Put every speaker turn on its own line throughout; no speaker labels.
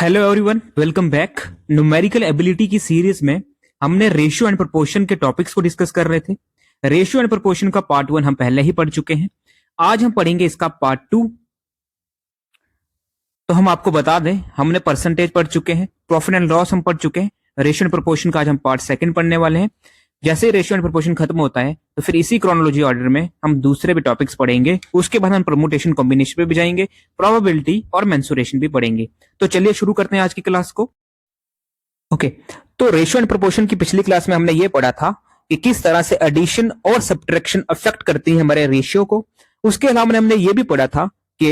Hello everyone, welcome back. Numerical ability की series में हमने रेशियो एंड प्रोपोर्शन के टॉपिक्स को डिस्कस कर रहे थे। रेशियो एंड प्रोपोर्शन का पार्ट 1 हम पहले ही पढ़ चुके हैं। आज हम पढ़ेंगे इसका पार्ट 2। तो हम आपको बता दें, हमने परसेंटेज पढ़ चुके हैं, प्रॉफिट एंड लॉस हम पढ़ चुके हैं। रेशियो एंड प्रोपोर्शन का आज हम पार्ट 2 पढ़ने वाले हैं। जैसे ही रेशियो एंड प्रोपोर्शन खत्म होता है तो फिर इसी क्रोनोलॉजी ऑर्डर में हम दूसरे भी टॉपिक्स पढ़ेंगे। उसके बाद हम परमुटेशन कॉम्बिनेशन पे भी जाएंगे, प्रोबेबिलिटी और मेंसुरेशन भी पढ़ेंगे। तो चलिए शुरू करते हैं आज की क्लास को। ओके, तो रेशियो एंड प्रोपोर्शन की पिछली क्लास में हमने ये पढ़ा था कि किस तरह से एडिशन और सब्ट्रैक्शन अफेक्ट करती है हमारे रेशियो को। उसके अलावा हमने ये भी पढ़ा था कि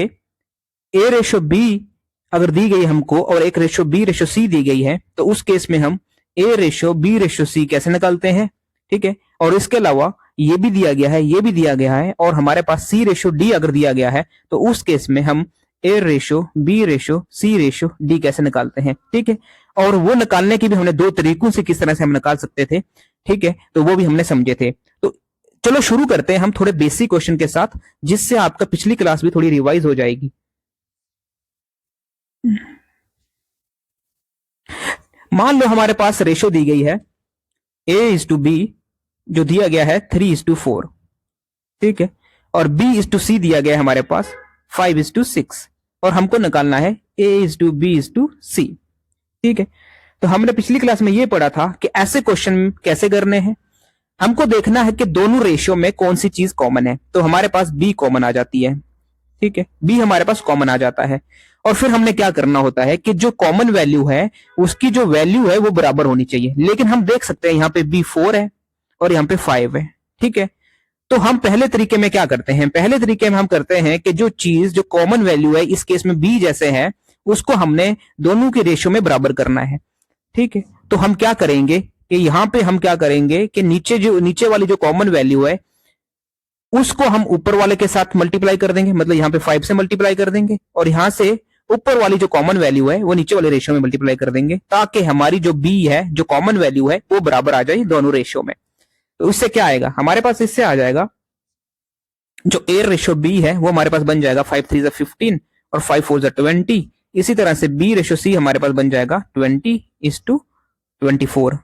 ए रेशियो बी अगर दी गई हमको और एक रेशियो बी रेशियो सी दी गई है तो उस केस में हम A ratio B ratio C कैसे निकालते हैं। ठीक है, और इसके अलावा ये भी दिया गया है, ये भी दिया गया है, और हमारे पास सी रेशियो डी अगर दिया गया है तो उस केस में हम A ratio B ratio C ratio D कैसे निकालते हैं। ठीक है, और वो निकालने की भी हमने दो तरीकों से किस तरह से हम निकाल सकते थे। ठीक है, तो वो भी हमने समझे थे। तो चलो शुरू करते हैं हम थोड़े बेसिक क्वेश्चन के साथ, जिससे आपका पिछली क्लास भी थोड़ी रिवाइज हो जाएगी। मान लो हमारे पास रेशियो दी गई है A:B, जो दिया गया है 3:4। ठीक है, और B:C दिया गया है हमारे पास 5:6, और हमको निकालना है A:B:C। ठीक है, तो हमने पिछली क्लास में यह पढ़ा था कि ऐसे क्वेश्चन कैसे करने हैं। हमको देखना है कि दोनों रेशियो में कौन सी चीज कॉमन है, तो हमारे पास B कॉमन आ जाती है। ठीक है, B हमारे पास कॉमन आ जाता है, और फिर हमने क्या करना होता है कि जो कॉमन वैल्यू है उसकी जो वैल्यू है वो बराबर होनी चाहिए। लेकिन हम देख सकते हैं यहाँ पे B 4 है और यहाँ पे 5 है। ठीक है, तो हम पहले तरीके में क्या करते हैं, पहले तरीके में हम करते हैं कि जो चीज जो कॉमन वैल्यू है, इस केस में B जैसे है, उसको हमने दोनों के रेशियो में बराबर करना है। ठीक है, तो हम क्या करेंगे कि यहाँ पे हम क्या करेंगे कि नीचे वाली जो कॉमन वैल्यू है उसको हम ऊपर वाले के साथ मल्टीप्लाई कर देंगे, मतलब यहाँ पे 5 से मल्टीप्लाई कर देंगे, और यहां से ऊपर वाली जो कॉमन वैल्यू है वो नीचे वाले रेशियो में मल्टीप्लाई कर देंगे, ताकि हमारी जो B है, जो कॉमन वैल्यू है, वो बराबर आ जाए दोनों रेशियो में। तो इससे क्या आएगा हमारे पास, इससे आ जाएगा जो A रेशियो B है वो हमारे पास बन जाएगा 5 3 15 और 5 4 20। इसी तरह से B रेशियो C हमारे पास बन जाएगा 20:24।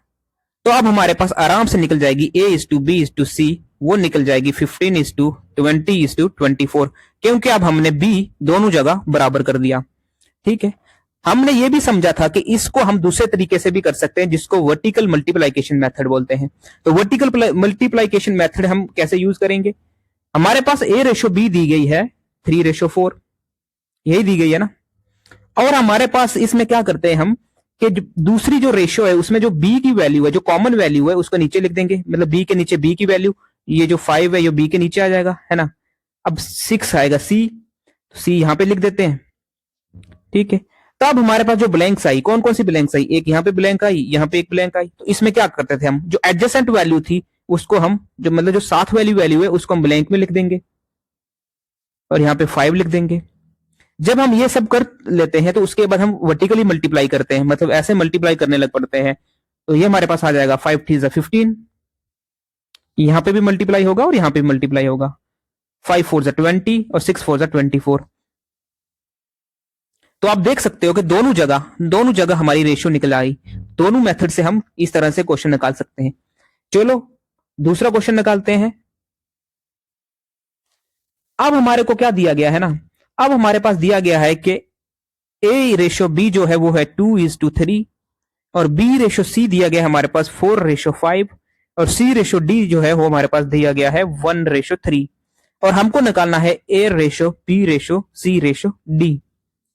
तो अब हमारे पास आराम से निकल जाएगी A:B:C, वो निकल जाएगी 15:20:24, क्योंकि अब हमने B दोनों जगह बराबर कर दिया। ठीक है, हमने ये भी समझा था कि इसको हम दूसरे तरीके से भी कर सकते हैं, जिसको वर्टिकल मल्टीप्लाइकेशन मेथड बोलते हैं। तो वर्टिकल मल्टीप्लाइकेशन मेथड हम कैसे यूज करेंगे, हमारे पास A रेशियो B दी गई है 3:4, यही दी गई है ना, और हमारे पास इसमें क्या करते हैं हम कि दूसरी जो रेशियो है उसमें जो B की वैल्यू है, जो कॉमन वैल्यू है, उसको नीचे लिख देंगे, मतलब B के नीचे B की वैल्यू, ये जो 5 है ये B के नीचे आ जाएगा, है ना। अब 6 आएगा C, तो C यहां पे लिख देते हैं। ठीक है, तब हमारे पास जो ब्लैंक्स आई, कौन कौन सी ब्लैंक्स आई, एक यहाँ पे ब्लैंक आई, यहाँ पे एक ब्लैंक आई। तो इसमें क्या करते थे हम, जो एडजेसेंट वैल्यू थी उसको हम, जो मतलब जो साथ वाली वैल्यू है उसको हम ब्लैंक में लिख देंगे, और यहाँ पे 5 लिख देंगे। जब हम ये सब कर लेते हैं तो उसके बाद हम वर्टिकली मल्टीप्लाई करते हैं, मतलब ऐसे मल्टीप्लाई करने लग पड़ते हैं। तो ये हमारे पास आ जाएगा 5 3 15, यहां पे भी मल्टीप्लाई होगा और यहां पे भी मल्टीप्लाई होगा, 5 4 20 और 6 4 24। तो आप देख सकते हो कि दोनों जगह हमारी रेशियो निकल आई। दोनों मेथड से हम इस तरह से क्वेश्चन निकाल सकते हैं। चलो दूसरा क्वेश्चन निकालते हैं। अब हमारे को क्या दिया गया है ना, अब हमारे पास दिया गया है कि A रेशियो B जो है वो है 2:3, और B रेशियो C दिया गया है हमारे पास 4:5, और C रेशियो D जो है वो हमारे पास दिया गया है 1:3, और हमको निकालना है A ratio B ratio C ratio D।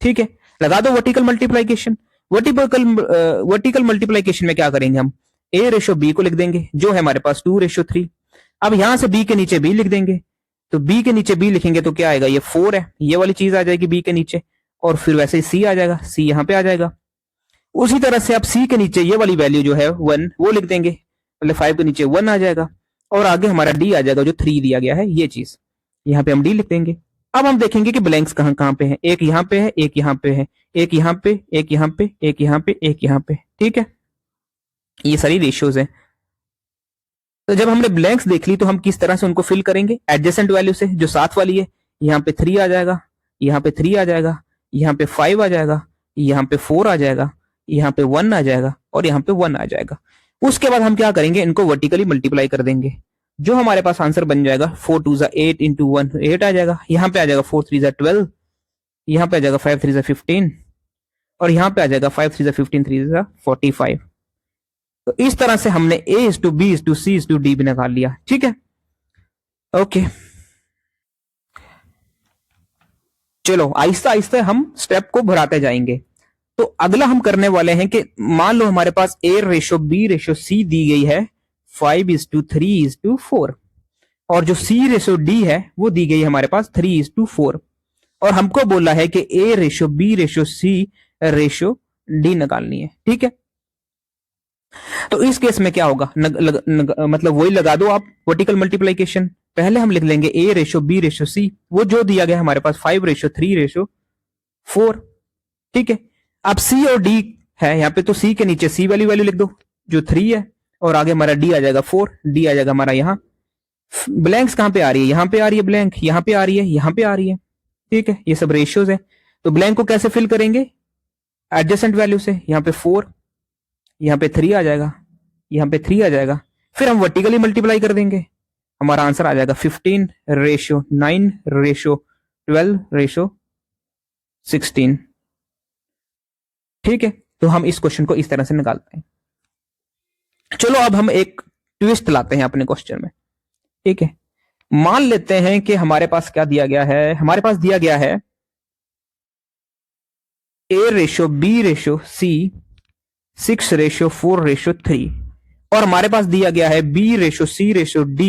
ठीक है, लगा दो वर्टिकल मल्टीप्लाइकेशन। वर्टिकल मल्टीप्लाइकेशन में क्या करेंगे हम, A रेशियो B को लिख देंगे जो है हमारे पास 2:3। अब यहां से B के नीचे B लिख देंगे, तो B के नीचे B लिखेंगे तो क्या आएगा, ये 4 है, ये वाली चीज आ जाएगी B के नीचे, और फिर वैसे ही C आ जाएगा, C यहां पे आ जाएगा। उसी तरह से आप C के नीचे ये वाली वैल्यू जो है 1 वो लिख देंगे, मतलब 5 के नीचे 1 आ जाएगा, और आगे हमारा D आ जाएगा जो 3 दिया गया है, ये चीज यहाँ पे हम D लिख देंगे। अब हम देखेंगे कि ब्लैंक्स कहां कहां पे है, एक यहाँ पे है, एक यहाँ पे है, एक यहाँ पे, एक यहाँ पे, एक यहाँ पे, एक यहाँ पे। ठीक है, ये सारी रेशियोज है। तो जब हमने ब्लैंक्स देख ली तो हम किस तरह से उनको फिल करेंगे, एडजेसेंट वैल्यू से, जो साथ वाली है, यहाँ पे 3 आ जाएगा, यहाँ पे 3 आ जाएगा, यहाँ पे 5 आ जाएगा, यहाँ पे 4 आ जाएगा, यहाँ पे 1 आ जाएगा और यहाँ पे 1 आ जाएगा। उसके बाद हम क्या करेंगे, इनको वर्टिकली मल्टीप्लाई कर देंगे। जो हमारे पास आंसर बन जाएगा 4 2 8 इंटू 1 8 आ जाएगा। यहाँ पे आ जाएगा 4 3 12, यहाँ पे आ जाएगा 5 3 15 और यहाँ पे आ जाएगा 5 3 15 3 45। तो इस तरह से हमने A is to B is to C is to D भी निकाल लिया। ठीक है, ओके। चलो आहिस्ता आहिस्ता हम स्टेप को बढ़ाते जाएंगे। तो अगला हम करने वाले हैं कि मान लो हमारे पास A ratio B ratio C दी गई है 5 इज टू 3 इज टू 4 और जो C रेशो D है वो दी गई है हमारे पास 3 इज टू 4 और हमको बोला है कि A ratio B ratio C ratio D निकालनी है। ठीक है, तो इस केस में क्या होगा, मतलब वही लगा दो आप वर्टिकल मल्टीप्लीकेशन। पहले हम लिख लेंगे A ratio B ratio C, वो जो दिया गया हमारे पास 5 रेशो 3 रेशो 4। ठीक है, अब C और D है यहाँ पे, तो C के नीचे C वाली वैल्यू लिख दो जो 3 है और आगे हमारा D आ जाएगा 4, D आ जाएगा हमारा यहाँ। ब्लैंक्स कहाँ पे आ रही है, यहाँ पे आ रही है ब्लैंक, यहाँ पे आ रही है, यहाँ पे आ रही है। ठीक है, ये सब रेशियोज है। तो ब्लैंक को कैसे फिल करेंगे, एडजेसेंट वैल्यू से। यहाँ पे 4, यहाँ पे 3 आ जाएगा, यहाँ पे 3 आ जाएगा, फिर हम वर्टिकली मल्टीप्लाई कर देंगे, हमारा आंसर आ जाएगा 15 रेशो 9 रेशो 12 रेशो 16। ठीक है, तो हम इस क्वेश्चन को इस तरह से निकालते हैं। चलो अब हम एक ट्विस्ट लाते हैं अपने क्वेश्चन में। ठीक है, मान लेते हैं कि हमारे पास क्या दिया गया है, हमारे पास दिया गया है A ratio B ratio C 6 ratio 4 ratio 3 और हमारे पास दिया गया है B ratio C ratio D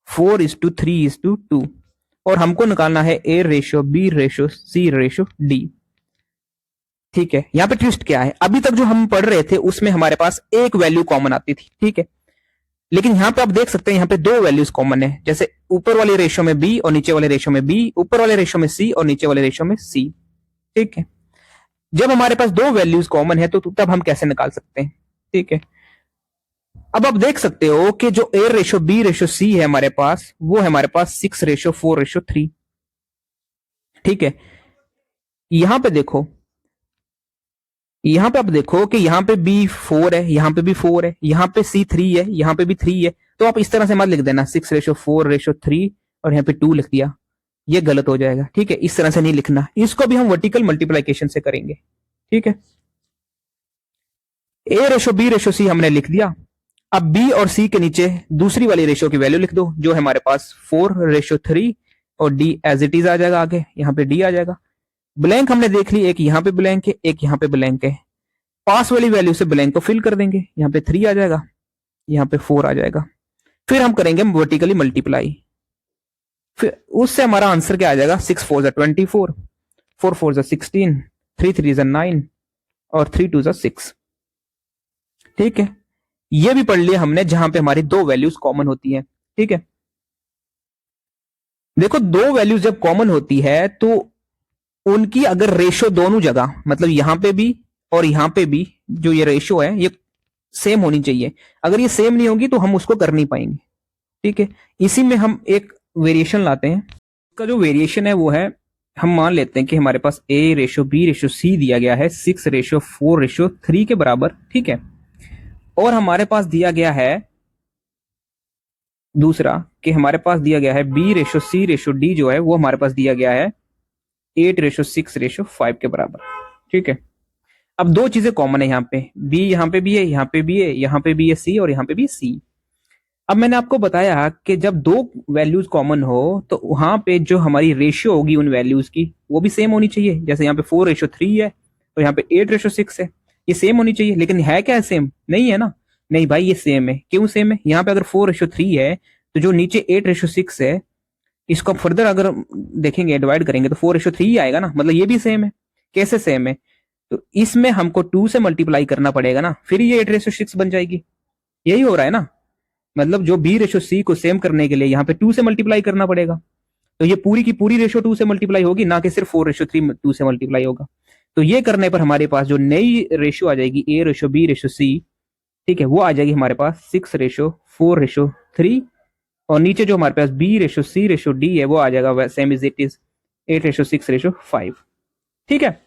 4 is to 3 is to 2 और हमको निकालना है A ratio B ratio C ratio D। ठीक है, यहां पे ट्विस्ट क्या है, अभी तक जो हम पढ़ रहे थे उसमें हमारे पास एक वैल्यू कॉमन आती थी। ठीक है, लेकिन यहां पे आप देख सकते हैं यहाँ पे दो वैल्यूज कॉमन है, जैसे ऊपर वाले रेशो में B और नीचे वाले रेशो में B, ऊपर वाले रेशो में C और नीचे वाले रेशो में C। ठीक है, जब हमारे पास दो वैल्यूज कॉमन है तो तब हम कैसे निकाल सकते हैं। ठीक है, अब आप देख सकते हो कि जो A ratio B ratio C है हमारे पास, वो है हमारे पास 6 रेशो 4 रेशो 3। ठीक है, यहां पे देखो, यहां पे आप देखो कि यहां पे B 4 है, यहां पे भी 4 है, यहां पे C 3 है, यहां पे भी 3 है। तो आप इस तरह से मत लिख देना 6 रेशो 4 रेशो 3 और यहाँ पे 2 लिख दिया, ये गलत हो जाएगा। ठीक है, इस तरह से नहीं लिखना, इसको भी हम वर्टिकल मल्टीप्लीकेशन से करेंगे। ठीक है, A ratio B ratio C हमने लिख दिया। अब B और C के नीचे दूसरी वाली रेशो की वैल्यू लिख दो, जो है हमारे पास 4 रेशो 3 और D एज इट इज आ जाएगा, आगे यहाँ पे D आ जाएगा। ब्लैंक हमने देख ली, एक यहाँ पे ब्लैंक है, एक यहाँ पे ब्लैंक है। पास वाली वैल्यू से ब्लैंक को फिल कर देंगे, यहाँ पे 3 आ जाएगा, यहाँ पे 4 आ जाएगा। फिर हम करेंगे वर्टिकली मल्टीप्लाई, फिर उससे हमारा आंसर क्या आ जाएगा, 6 4 24, 4 4 16, 3 3 9 और 3 2 6। ठीक है, ये भी पढ़ लिया हमने जहां पे हमारी दो वैल्यूज कॉमन होती हैं। ठीक है, देखो दो वैल्यूज जब कॉमन होती है तो उनकी अगर रेशो दोनों जगह, मतलब यहां पे भी और यहां पे भी जो ये रेशो है ये सेम होनी चाहिए। अगर ये सेम नहीं होगी तो हम उसको कर नहीं पाएंगे। ठीक है, इसी में हम एक वेरिएशन लाते हैं। इसका जो वेरिएशन है वो है, हम मान लेते हैं कि हमारे पास A ratio B ratio C दिया गया है 6 रेशो 4 रेशो 3 के बराबर। ठीक है, और हमारे पास दिया गया है दूसरा कि हमारे पास दिया गया है B ratio C ratio D जो है वो हमारे पास दिया गया है 8 रेशो 6 रेशो 5 के बराबर। ठीक है, अब दो चीजें कॉमन है, यहाँ पे B यहाँ पे भी है, यहाँ पे भी है, यहाँ पे भी है C और यहाँ पे भी है C। अब मैंने आपको बताया कि जब दो वैल्यूज कॉमन हो तो वहां पे जो हमारी रेशियो होगी उन वैल्यूज की वो भी सेम होनी चाहिए। जैसे यहाँ पे 4 रेशो 3 है और यहाँ पे 8 रेशो 6 है, ये सेम होनी चाहिए। लेकिन है क्या सेम, नहीं है ना। नहीं भाई, ये सेम है। क्यों सेम है, यहाँ पे अगर 4 रेशो 3 है तो जो नीचे 8 रेशो 6 है इसको फर्दर अगर देखेंगे डिवाइड करेंगे तो 4 रेशो 3 ही आएगा ना, मतलब ये भी सेम है। कैसे सेम है, तो इसमें हमको 2 से मल्टीप्लाई करना पड़ेगा ना, फिर ये 8 रेशो 6 बन जाएगी। यही हो रहा है ना, मतलब जो B रेशो C को सेम करने के लिए यहाँ पे 2 से मल्टीप्लाई करना पड़ेगा। तो ये पूरी की पूरी रेशो 2 से मल्टीप्लाई होगी, ना कि सिर्फ 4 रेशो 3 2 से मल्टीप्लाई होगा। तो ये करने पर हमारे पास जो नई रेशो आ जाएगी A ratio B ratio C, ठीक है, वो आ जाएगी हमारे पास 6 रेशो 4 रेशो 3 और नीचे जो हमारे पास B ratio C ratio D है वो आ जाएगा same is it is 8 ratio 6 ratio 5। ठीक है,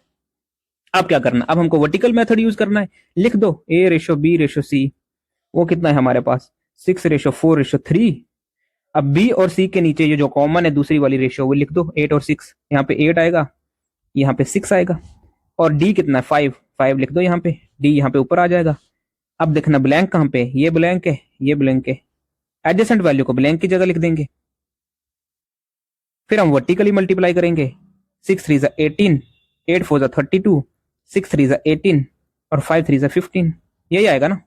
अब क्या करना, अब हमको वर्टिकल मेथड यूज करना है। लिख दो ए रेशो बी रेशो सी, वो कितना है हमारे पास 6:4:3। अब बी और सी के नीचे ये जो कॉमन है दूसरी वाली रेशियो वो लिख दो 8 और 6, यहाँ पे 8 आएगा, यहाँ पे 6 आएगा। और डी कितना है 5, 5 लिख दो यहाँ पे, डी यहाँ पे ऊपर आ जाएगा। अब देखना ब्लैंक कहाँ पे, ये ब्लैंक है, ये ब्लैंक है, एडजेसेंट वैल्यू को ब्लैंक की जगह लिख देंगे। फिर हम वर्टिकली मल्टीप्लाई करेंगे, 6 3 18, 8 4 32, 6 3 18 और 5 3 15, यही आएगा ना,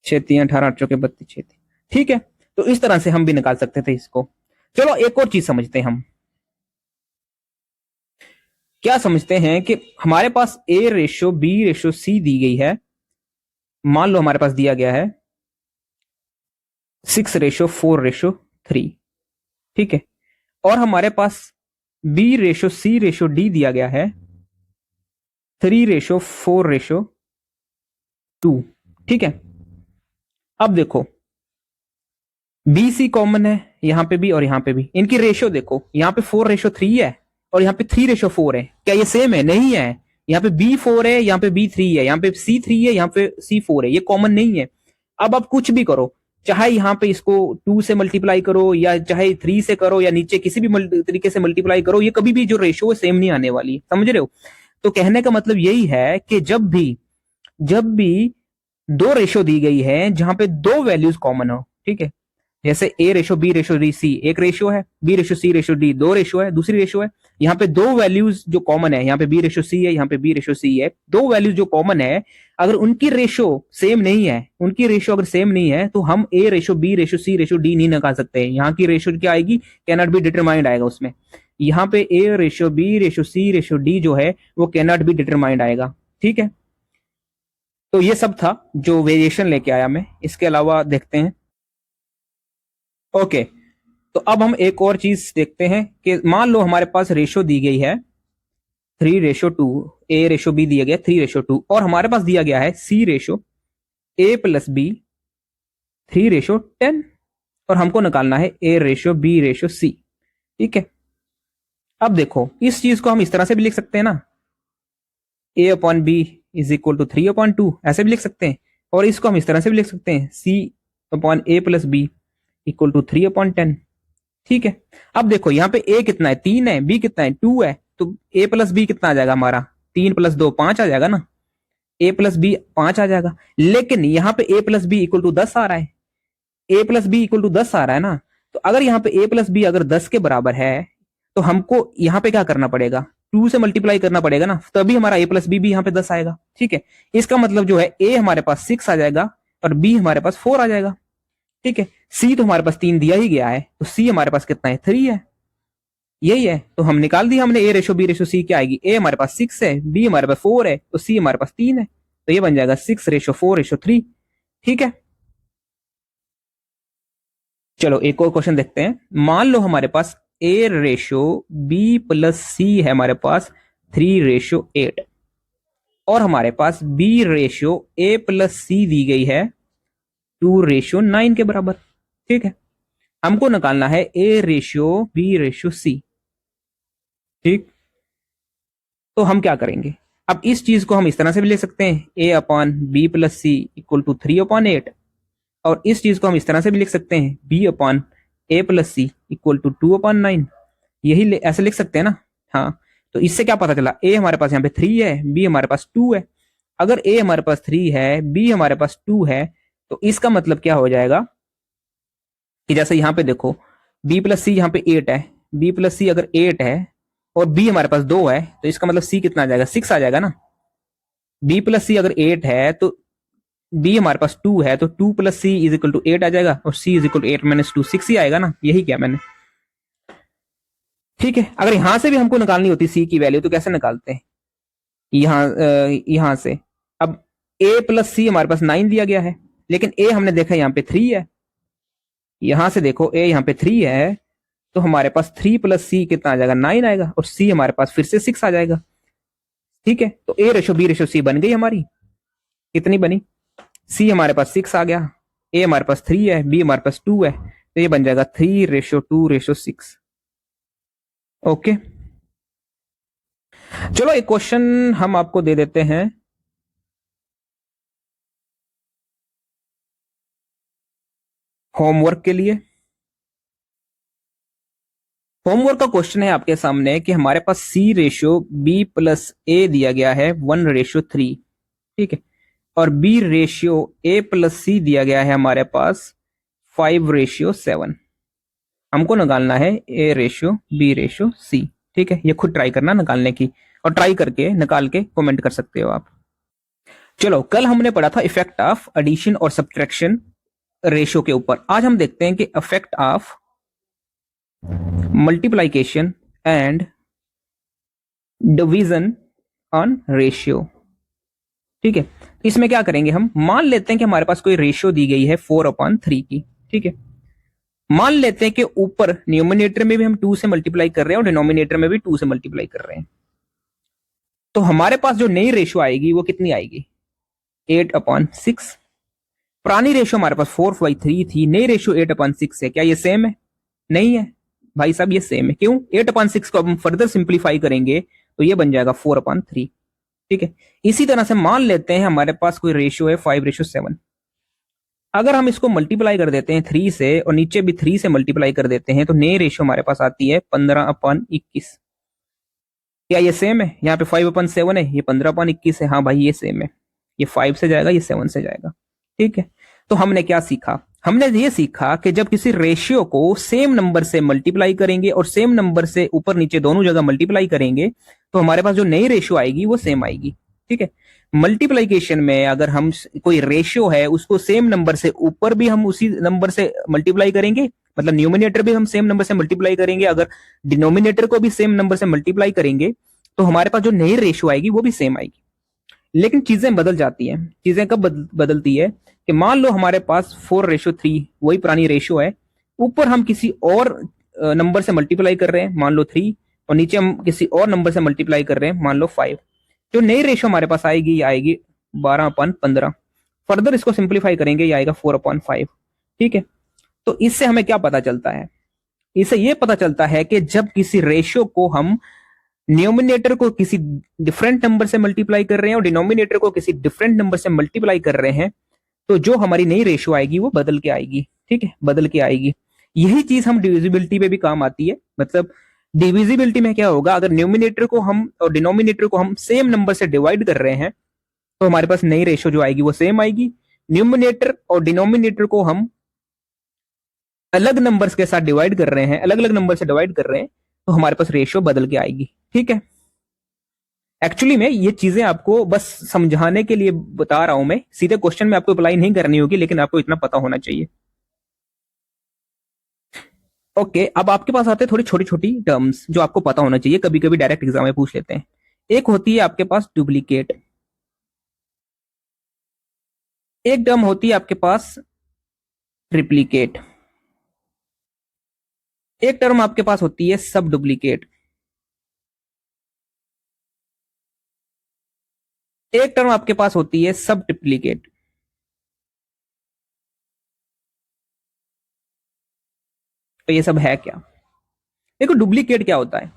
6 3 18 8 32। ठीक है, तो इस तरह से हम भी निकाल सकते थे इसको। चलो एक और चीज समझते हैं हम, क्या समझते हैं कि हमारे पास ए रेशो बी रेशो सी दी गई है। मान लो हमारे पास दिया गया है 6:4:3, ठीक है, और हमारे पास B ratio C ratio D दिया गया है 3:4:2, ठीक है। अब देखो बी सी कॉमन है यहां पे भी और यहां पे भी, इनकी रेशो देखो, यहां पे 4:3 है और यहाँ पे 3:4 है, क्या ये सेम है? नहीं है। यहाँ पे B4 है, यहाँ पे B3 है, यहाँ पे C3 है, यहाँ पे C4 है, ये कॉमन नहीं है। अब आप कुछ भी करो, चाहे यहाँ पे इसको 2 से मल्टीप्लाई करो या चाहे 3 से करो या नीचे किसी भी तरीके से मल्टीप्लाई करो, ये कभी भी जो रेशो है सेम नहीं आने वाली, समझ रहे हो? तो कहने का मतलब यही है कि जब भी दो रेशो दी गई है जहां पे दो वैल्यूज कॉमन हो, ठीक है, जैसे A ratio B ratio D C एक रेशो है, B ratio C ratio D दो रेशो है, दूसरी रेशो है, यहाँ पे दो वैल्यूज जो कॉमन है, यहाँ पे बी रेशो सी है, यहाँ पे बी रेशो सी है, दो वैल्यूज जो कॉमन है, अगर उनकी रेशो सेम नहीं है, उनकी रेशो अगर सेम नहीं है तो हम ए ratio B ratio C ratio D नहीं निकाल सकते। यहाँ की रेशो क्या आएगी, कैन नॉट बी डिटरमाइंड आएगा उसमें। यहाँ पे ए ratio B ratio C ratio D जो है वो कैन नॉट बी डिटरमाइंड आएगा, ठीक है। तो ये सब था जो वेरिएशन लेके आया मैं, इसके अलावा देखते हैं। ओके, तो अब हम एक और चीज देखते हैं कि मान लो हमारे पास रेशो दी गई है 3:2, ए रेशो बी दिया गया 3:2 और हमारे पास दिया गया है सी रेशो ए प्लस बी 3:10 और हमको निकालना है ए रेशो बी रेशो सी, ठीक है। अब देखो इस चीज को हम इस तरह से भी लिख सकते हैं ना, A upon B is equal to 3/2, ऐसे भी लिख सकते हैं। और इसको हम इस तरह से भी लिख सकते हैं, C upon A plus B equal to 3/10, ठीक है। अब देखो यहाँ पे ए कितना है 3 है, बी कितना है 2 है, तो ए प्लस बी कितना आ जाएगा हमारा 3 + 2 5 आ जाएगा ना, ए प्लस बी 5 आ जाएगा। लेकिन यहाँ पे ए प्लस बी इक्वल टू 10 आ रहा है, ए प्लस बी इक्वल टू 10 आ रहा है ना, तो अगर यहाँ पे ए प्लस बी अगर 10 के बराबर है तो हमको यहाँ पे क्या करना पड़ेगा, 2 से मल्टीप्लाई करना पड़ेगा ना, तभी हमारा ए प्लस बी भी यहाँ पे 10 आएगा, ठीक है। इसका मतलब जो है ए हमारे पास 6 आ जाएगा और बी हमारे पास 4 आ जाएगा, ठीक है। सी तो हमारे पास 3 दिया ही गया है, तो सी हमारे पास कितना है 3 है, यही है। तो हम निकाल दिया हमने ए रेशो बी रेशो सी क्या आएगी, ए हमारे पास 6 है, बी हमारे पास 4 है, तो सी हमारे पास 3 है, तो ये बन जाएगा 6:4:3, ठीक है। चलो एक और क्वेश्चन देखते हैं। मान लो हमारे पास ए रेशो बी प्लस सी है हमारे पास 3:8 और हमारे पास बी रेशो ए प्लस सी दी गई है 2:9 के बराबर, ठीक है। हमको निकालना है A ratio B ratio C, ठीक। तो हम क्या करेंगे, अब इस चीज को हम इस तरह से भी ले सकते हैं, A upon B plus C equal to 3/8, और इस चीज को हम इस तरह से भी लिख सकते हैं, B upon A plus C equal to 2/9, यही ऐसे लिख सकते हैं ना। हाँ, तो इससे क्या पता चला, ए हमारे पास यहाँ पे 3 है, बी हमारे पास 2 है। अगर ए हमारे पास 3 है, बी हमारे पास 2 है, तो इसका मतलब क्या हो जाएगा कि जैसे यहाँ पे देखो बी प्लस सी यहाँ पे 8 है, बी प्लस सी अगर 8 है और बी हमारे पास 2 है, तो इसका मतलब सी कितना आ जाएगा 6 आ जाएगा ना। बी प्लस सी अगर 8 है तो बी हमारे पास 2 है, तो 2 + c इज इक्वल टू 8 आ जाएगा और c इज इक्वल टू 8 - 2 6 ही आएगा ना, यही क्या मैंने, ठीक है। अगर यहां से भी हमको निकालनी होती c की वैल्यू तो कैसे निकालते हैं, यहां से अब a + c हमारे पास 9 दिया गया है, लेकिन a हमने देखा यहाँ पे 3 है, यहां से देखो a यहाँ पे 3 है, तो हमारे पास 3 + c कितना आ जाएगा 9 आएगा और c हमारे पास फिर से 6 आ जाएगा, ठीक है। तो a रेशो बी रेशो सी बन गई हमारी, कितनी बनी, c हमारे पास 6 आ गया, a हमारे पास 3 है, b हमारे पास 2 है, तो ये बन जाएगा 3:2:6, ओके। चलो एक क्वेश्चन हम आपको दे देते हैं। होमवर्क के लिए होमवर्क का क्वेश्चन है आपके सामने कि हमारे पास C ratio B plus A दिया गया है 1:3। ठीक है। और B ratio A plus C दिया गया है हमारे पास 5:7। हमको निकालना है A ratio B ratio C. ठीक है, ये खुद ट्राई करना निकालने की, और ट्राई करके निकाल के कमेंट कर सकते हो आप। चलो, कल हमने पढ़ा था इफेक्ट ऑफ एडिशन और सब्ट्रैक्शन रेशियो के ऊपर। आज हम देखते हैं कि effect of multiplication and division on ratio. ठीक है, इसमें क्या करेंगे, हम मान लेते हैं कि हमारे पास कोई रेशियो दी गई है 4/3 की। ठीक है, मान लेते हैं कि ऊपर न्यूमिनेटर में भी हम 2 से मल्टीप्लाई कर रहे हैं और डिनोमिनेटर में भी 2 से मल्टीप्लाई कर रहे हैं। तो हमारे पास जो नई रेशियो आएगी वो कितनी आएगी, 8/6। पुरानी रेशियो हमारे पास 4/3 थी, नई रेशियो 8/6 है। क्या ये सेम है? नहीं है भाई साहब, ये सेम है। क्यों? 8/6 को अब हम फर्दर सिंप्लीफाई करेंगे तो ये बन जाएगा 4/3। ठीक है, इसी तरह से मान लेते हैं हमारे पास कोई रेशियो है 5:7। अगर हम इसको मल्टीप्लाई कर देते हैं 3 से और नीचे भी 3 से मल्टीप्लाई कर देते हैं तो नई रेशियो हमारे पास आती है 15/21। क्या ये सेम है? यहाँ पे 5/7 है, ये 15/21 है। हाँ भाई, ये सेम है। ये 5 से जाएगा, ये 7 से जाएगा। ठीक है, तो हमने क्या सीखा? हमने ये सीखा कि जब किसी रेशियो को सेम नंबर से मल्टीप्लाई करेंगे और सेम नंबर से ऊपर नीचे दोनों जगह मल्टीप्लाई करेंगे तो हमारे पास जो नई रेशियो आएगी वो सेम आएगी। ठीक है, मल्टीप्लीकेशन में अगर हम कोई रेशियो है उसको सेम नंबर से ऊपर भी हम उसी नंबर से मल्टीप्लाई करेंगे, मतलब न्यूमिनेटर भी हम सेम नंबर से मल्टीप्लाई करेंगे, अगर डिनोमिनेटर को भी सेम नंबर से मल्टीप्लाई करेंगे तो हमारे पास जो नई रेशियो आएगी वो भी सेम आएगी। लेकिन चीजें बदल जाती हैं। चीजें कब बदलती है कि मान लो हमारे पास 4:3 वही पुरानी रेशियो है, ऊपर हम किसी और नंबर से मल्टीप्लाई कर रहे हैं, मान लो 3, और नीचे हम किसी और नंबर से मल्टीप्लाई कर रहे हैं, मान लो 5। जो नई रेशियो हमारे पास आएगी ये आएगी 12/15। फर्दर इसको सिंप्लीफाई करेंगे, ये आएगा 4/5। ठीक है, तो इससे हमें क्या पता चलता है? इससे ये पता चलता है कि जब किसी रेशियो को हम न्यूमिनेटर को किसी डिफरेंट नंबर से मल्टीप्लाई कर रहे हैं और डिनोमिनेटर को किसी डिफरेंट नंबर से मल्टीप्लाई कर रहे हैं तो जो हमारी नई रेशियो आएगी वो बदल के आएगी। ठीक है, बदल के आएगी। यही चीज हम डिविजिबिलिटी पे भी काम आती है। मतलब डिविजिबिलिटी में क्या होगा, अगर न्यूमिनेटर को हम और डिनोमिनेटर को हम सेम नंबर से डिवाइड कर रहे हैं तो हमारे पास नई रेशियो जो आएगी वो सेम आएगी। न्यूमिनेटर और डिनोमिनेटर को हम अलग नंबर्स के साथ डिवाइड कर रहे हैं, अलग अलग नंबर से डिवाइड कर रहे हैं, तो हमारे पास रेशियो बदल के आएगी। ठीक है, एक्चुअली में ये चीजें आपको बस समझाने के लिए बता रहा हूं मैं, सीधे क्वेश्चन में आपको अप्लाई नहीं करनी होगी, लेकिन आपको इतना पता होना चाहिए। ओके, अब आपके पास आते हैं थोड़ी छोटी छोटी टर्म्स जो आपको पता होना चाहिए, कभी कभी डायरेक्ट एग्जाम में पूछ लेते हैं। एक होती है आपके पास डुप्लीकेट, एक टर्म होती है आपके पास ट्रिप्लीकेट, एक टर्म आपके पास होती है सब डुप्लीकेट, एक टर्म आपके पास होती है सब ट्रिप्लीकेट। तो ये सब है क्या? देखो, डुप्लीकेट क्या होता है,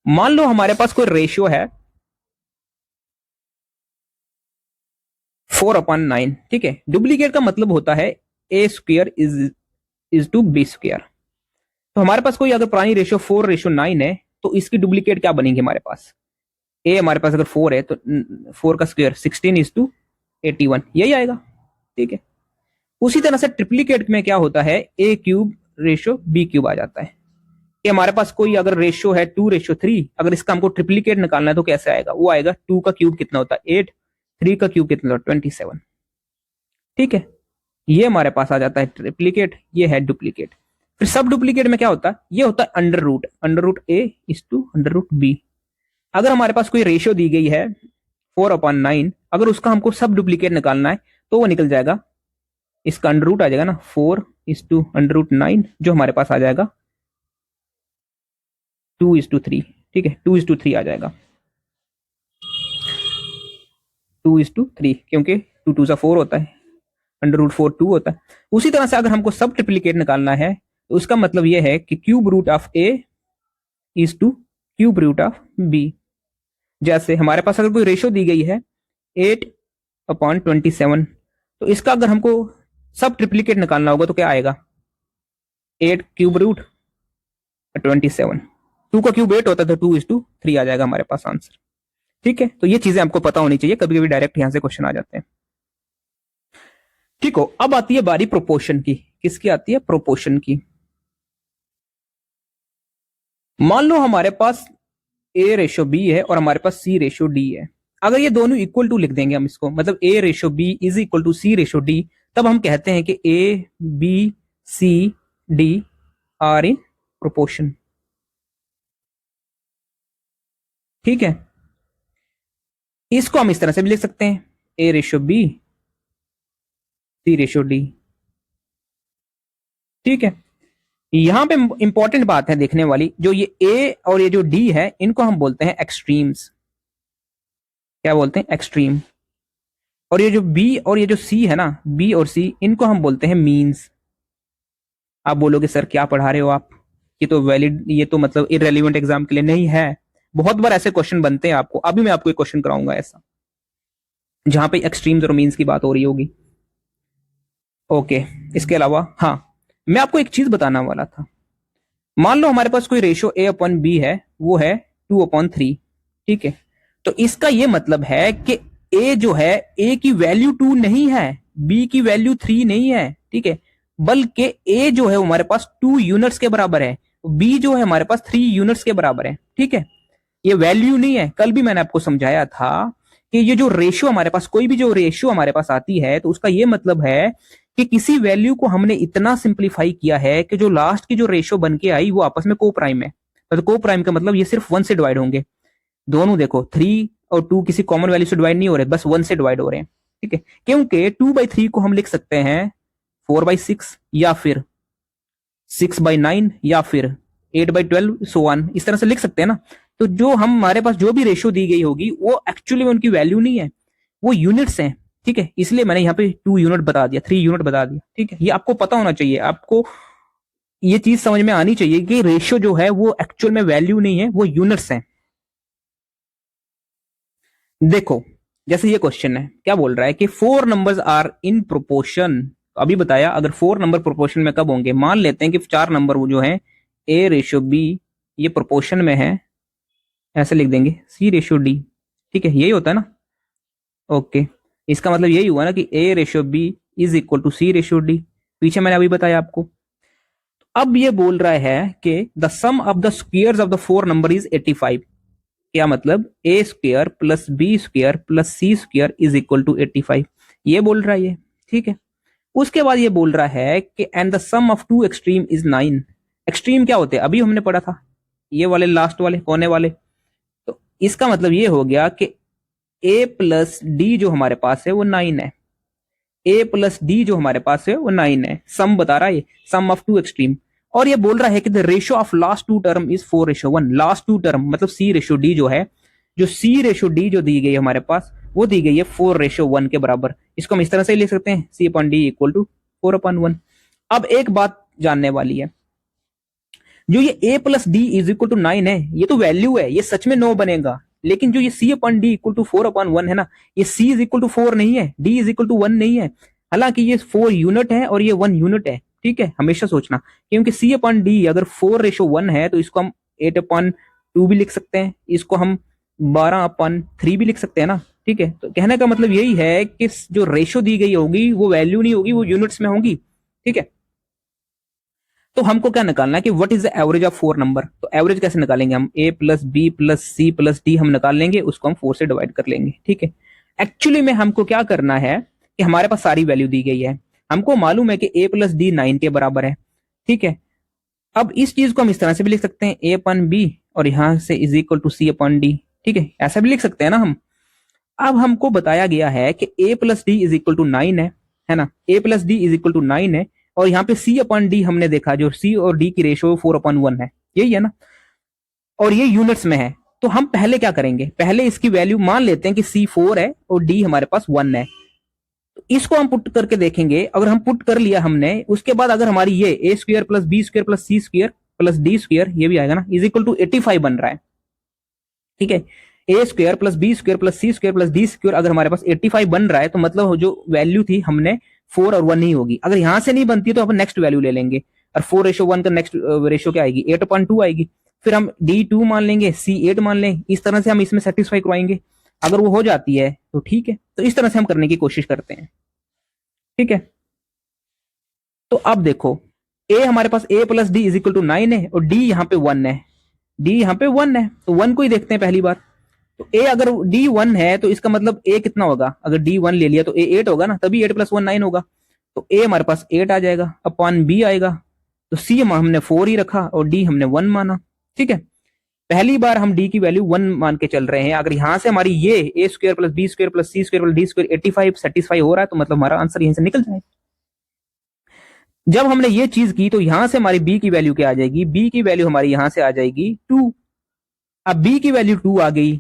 मान लो हमारे पास कोई रेशियो है 4/9। ठीक है, डुप्लीकेट का मतलब होता है A² इज टू B²। तो हमारे पास कोई अगर पुरानी रेशियो 4:9 है तो इसकी डुप्लीकेट क्या बनेगी हमारे पास? ए हमारे पास अगर 4 है तो 4 का स्क्वायर 16:81, यही आएगा। ठीक है, उसी तरह से ट्रिप्लीकेट में क्या होता है, A³ रेशियो B³ आ जाता है। कि हमारे पास कोई अगर रेशियो है 2:3, अगर इसका हमको ट्रिप्लीकेट निकालना है तो कैसे आएगा? वो आएगा 2 का क्यूब कितना होता है 8, 3 का क्यूब कितना होता है 27। ठीक है, ये हमारे पास आ जाता है ट्रिप्लीकेट, ये है डुप्लीकेट। फिर सब डुप्लीकेट में क्या होता है, ये होता है under root A is to under root B। अगर हमारे पास कोई रेशियो दी गई है 4/9, अगर उसका हमको सब डुप्लीकेट निकालना है तो वो निकल जाएगा, इसका अंडर रूट आ जाएगा ना 4 इज टू अंडर रूट 9, जो हमारे पास आ जाएगा 2:3। ठीक है, 2:3 आ जाएगा, 2:3, क्योंकि 2 2 4 होता है, अंडर रूट 4 2 होता है। उसी तरह से अगर हमको सब ट्रिप्लीकेट निकालना है तो उसका मतलब यह है कि cube root of A is to cube root of B। जैसे हमारे पास अगर कोई रेशो दी गई है 8/27, तो इसका अगर हमको सब ट्रिप्लीकेट निकालना होगा तो क्या आएगा, 8³ रूट 27। 2 का क्यूब 8 होता है तो 2:3 आ जाएगा हमारे पास आंसर। ठीक है, तो ये चीजें आपको पता होनी चाहिए, कभी कभी डायरेक्ट यहां से क्वेश्चन आ जाते हैं। ठीक हो, अब आती है बारी प्रोपोर्शन की। किसकी आती है, प्रोपोर्शन की। मान लो हमारे पास A/B है और हमारे पास C/D है। अगर ये दोनों इक्वल टू लिख देंगे हम इसको, मतलब A/B is equal to C/D, तब हम कहते हैं कि A, B, C, D are in proportion. ठीक है, इसको हम इस तरह से भी लिख सकते हैं, A/B, C/D। ठीक है, यहां पे इंपॉर्टेंट बात है देखने वाली, जो ये A और ये जो D है, इनको हम बोलते हैं एक्सट्रीम्स। क्या बोलते हैं, एक्सट्रीम। और ये जो B और ये जो C है ना, B और C, इनको हम बोलते हैं मीन्स। आप बोलोगे सर क्या पढ़ा रहे हो आप, ये तो वैलिड, ये तो मतलब इररेलेवेंट एग्जाम के लिए नहीं है। बहुत बार ऐसे क्वेश्चन बनते हैं आपको, अभी मैं आपको एक क्वेश्चन कराऊंगा ऐसा, जहां पे एक्सट्रीम्स और मीन्स की बात हो रही होगी। ओके, इसके अलावा हाँ, मैं आपको एक चीज बताना वाला था। मान लो हमारे पास कोई रेशियो A/B है, वो है 2/3। ठीक है, तो इसका ये मतलब है कि A जो है, A की वैल्यू 2 नहीं है, B की वैल्यू 3 नहीं है। ठीक है, बल्कि A जो है हमारे पास 2 यूनिट्स के बराबर है, B जो है हमारे पास 3 यूनिट्स के बराबर है। ठीक है, ये वैल्यू नहीं है। कल भी मैंने आपको समझाया था कि ये जो रेशियो हमारे पास, कोई भी जो रेशियो हमारे पास आती है, तो उसका ये मतलब है कि किसी वैल्यू को हमने इतना सिंप्लीफाई किया है कि जो लास्ट की जो रेशियो बन के आई वो आपस में को प्राइम है। तो को प्राइम का मतलब ये सिर्फ 1 से डिवाइड होंगे दोनों। देखो 3 और 2 किसी कॉमन वैल्यू से डिवाइड नहीं हो रहे, बस 1 से डिवाइड हो रहे हैं। ठीक है, क्योंकि 2/3 को हम लिख सकते हैं 4/6, या फिर 6/9, या फिर 8/12, सो वन, इस तरह से लिख सकते हैं ना। तो जो हम, हमारे पास जो भी रेशियो दी गई होगी, वो एक्चुअली में उनकी वैल्यू नहीं है, वो यूनिट्स हैं। ठीक है, इसलिए मैंने यहाँ पे 2 यूनिट बता दिया, 3 यूनिट बता दिया। ठीक है, ये आपको पता होना चाहिए, आपको ये चीज समझ में आनी चाहिए कि रेशियो जो है वो एक्चुअल में वैल्यू नहीं है, वो यूनिट्स हैं। देखो, जैसे ये क्वेश्चन है, क्या बोल रहा है कि 4 नंबर्स आर इन प्रोपोर्शन। अभी बताया, अगर 4 नंबर प्रोपोर्शन में कब होंगे, मान लेते हैं कि 4 नंबर वो जो है A/B ये प्रोपोर्शन में है, ऐसे लिख देंगे C/D। ठीक है, यही होता है ना। ओके, इसका मतलब यही हुआ ना कि A/B is equal to C/D। पीछे मैंने अभी बताया आपको। अब ये बोल रहा है कि the sum of the squares of the 4 number is 85। क्या मतलब, A² plus B² plus C² is equal to 85, ये बोल रहा है ये। ठीक है, उसके बाद ये बोल रहा है कि and the sum of 2 extreme is 9। Extreme क्या होते हैं, अभी हमने पढ़ा था, ये वाले लास्ट वाले कोने वाले। तो इसका मतलब ये हो गया कि A+D जो हमारे पास है वो 9 है, A+D जो हमारे पास है वो 9 है। सम बता रहा है, सम ऑफ 2 एक्सट्रीम। और ये बोल रहा है कि the ratio of last 2 term is 4:1। Last 2 term मतलब C/D जो है, जो C/D जो दी गई है हमारे पास, वो दी गई है 4:1 के बराबर। इसको हम इस तरह से लिख सकते हैं, C/D इक्वल टू 4/1। अब एक बात जानने वाली है, जो ये A+D इज इक्वल टू 9 है, ये तो वैल्यू है, ये सच में 9 बनेगा। लेकिन जो ये C/D इक्वल टू 4/1 है ना, ये C इज इक्वल टू 4 नहीं है, D इज इक्वल टू 1 नहीं है। हालांकि ये 4 यूनिट है और ये 1 यूनिट है। ठीक है, हमेशा सोचना, क्योंकि C/D अगर 4:1 है तो इसको हम 8/2 भी लिख सकते हैं, इसको हम 12/3 भी लिख सकते हैं ना। ठीक है, तो कहने का मतलब यही है कि जो रेशो दी गई होगी वो वैल्यू नहीं होगी, वो यूनिट्स में होगी। ठीक है, तो हमको क्या निकालना है कि what is the average of 4 number. तो एवरेज कैसे निकालेंगे हम, A+B+C+D हम निकाल लेंगे, उसको हम 4 से डिवाइड कर लेंगे। ठीक है, एक्चुअली में हमको क्या करना है कि हमारे पास सारी वैल्यू दी गई है, हमको मालूम है कि A+D 9 के बराबर है। ठीक है, अब इस चीज को हम इस तरह से भी लिख सकते हैं, A/B और यहां से इज इक्वल टू C/D। ठीक है, ऐसा भी लिख सकते हैं ना हम। अब हमको बताया गया है कि A+D इज इक्वल टू 9 है ना, A+D इज इक्वल टू 9 है। और यहाँ पे C/D हमने देखा, जो C और D की रेशियो 4/1 है, यही है ना, और ये यूनिट्स में है। तो हम पहले क्या करेंगे, पहले इसकी वैल्यू मान लेते हैं कि C 4 है और D हमारे पास 1 है। तो इसको हम पुट करके देखेंगे, अगर हम पुट कर लिया हमने, उसके बाद अगर हमारी ये A² plus B² plus C² plus D² ये भी आएगा ना, इज इक्वल टू 85 बन रहा है। ठीक है, A square plus B square plus C square plus D square अगर हमारे पास 85 बन रहा है तो मतलब जो वैल्यू थी हमने 4 और 1 ही होगी। अगर यहां से नहीं बनती तो अपन नेक्स्ट वैल्यू ले लेंगे, और 4:1 का नेक्स्ट रेशियो क्या आएगी, 8/2 आएगी। फिर हम डी 2 मान लेंगे, सी 8 मान लें, इस तरह से हम इसमें सेटिस्फाई करवाएंगे। अगर वो हो जाती है तो ठीक है, तो इस तरह से हम करने की कोशिश करते हैं। ठीक है, तो अब देखो ए हमारे पास a plus D is equal to 9 है और डी यहाँ पे 1 है, डी यहाँ पे 1 है, तो 1 को ही देखते हैं पहली बार। तो ए अगर डी 1 है तो इसका मतलब ए कितना होगा, अगर डी 1 ले लिया तो ए 8 होगा ना, तभी 8 + 1 9 होगा। तो ए हमारे पास 8 आ जाएगा, अपॉन बी आएगा। तो सी हमने 4 ही रखा और डी हमने 1 माना। ठीक है, पहली बार हम डी की वैल्यू 1 मान के चल रहे हैं। अगर यहां से हमारी ये A square plus B square plus C square plus D square 85 satisfy हो रहा है तो मतलब हमारा आंसर यहीं से निकल जाएगा। जब हमने ये चीज की तो यहां से हमारी बी की वैल्यू क्या आ जाएगी, बी की वैल्यू हमारी यहां से आ जाएगी 2। अब बी की वैल्यू 2 आ गई,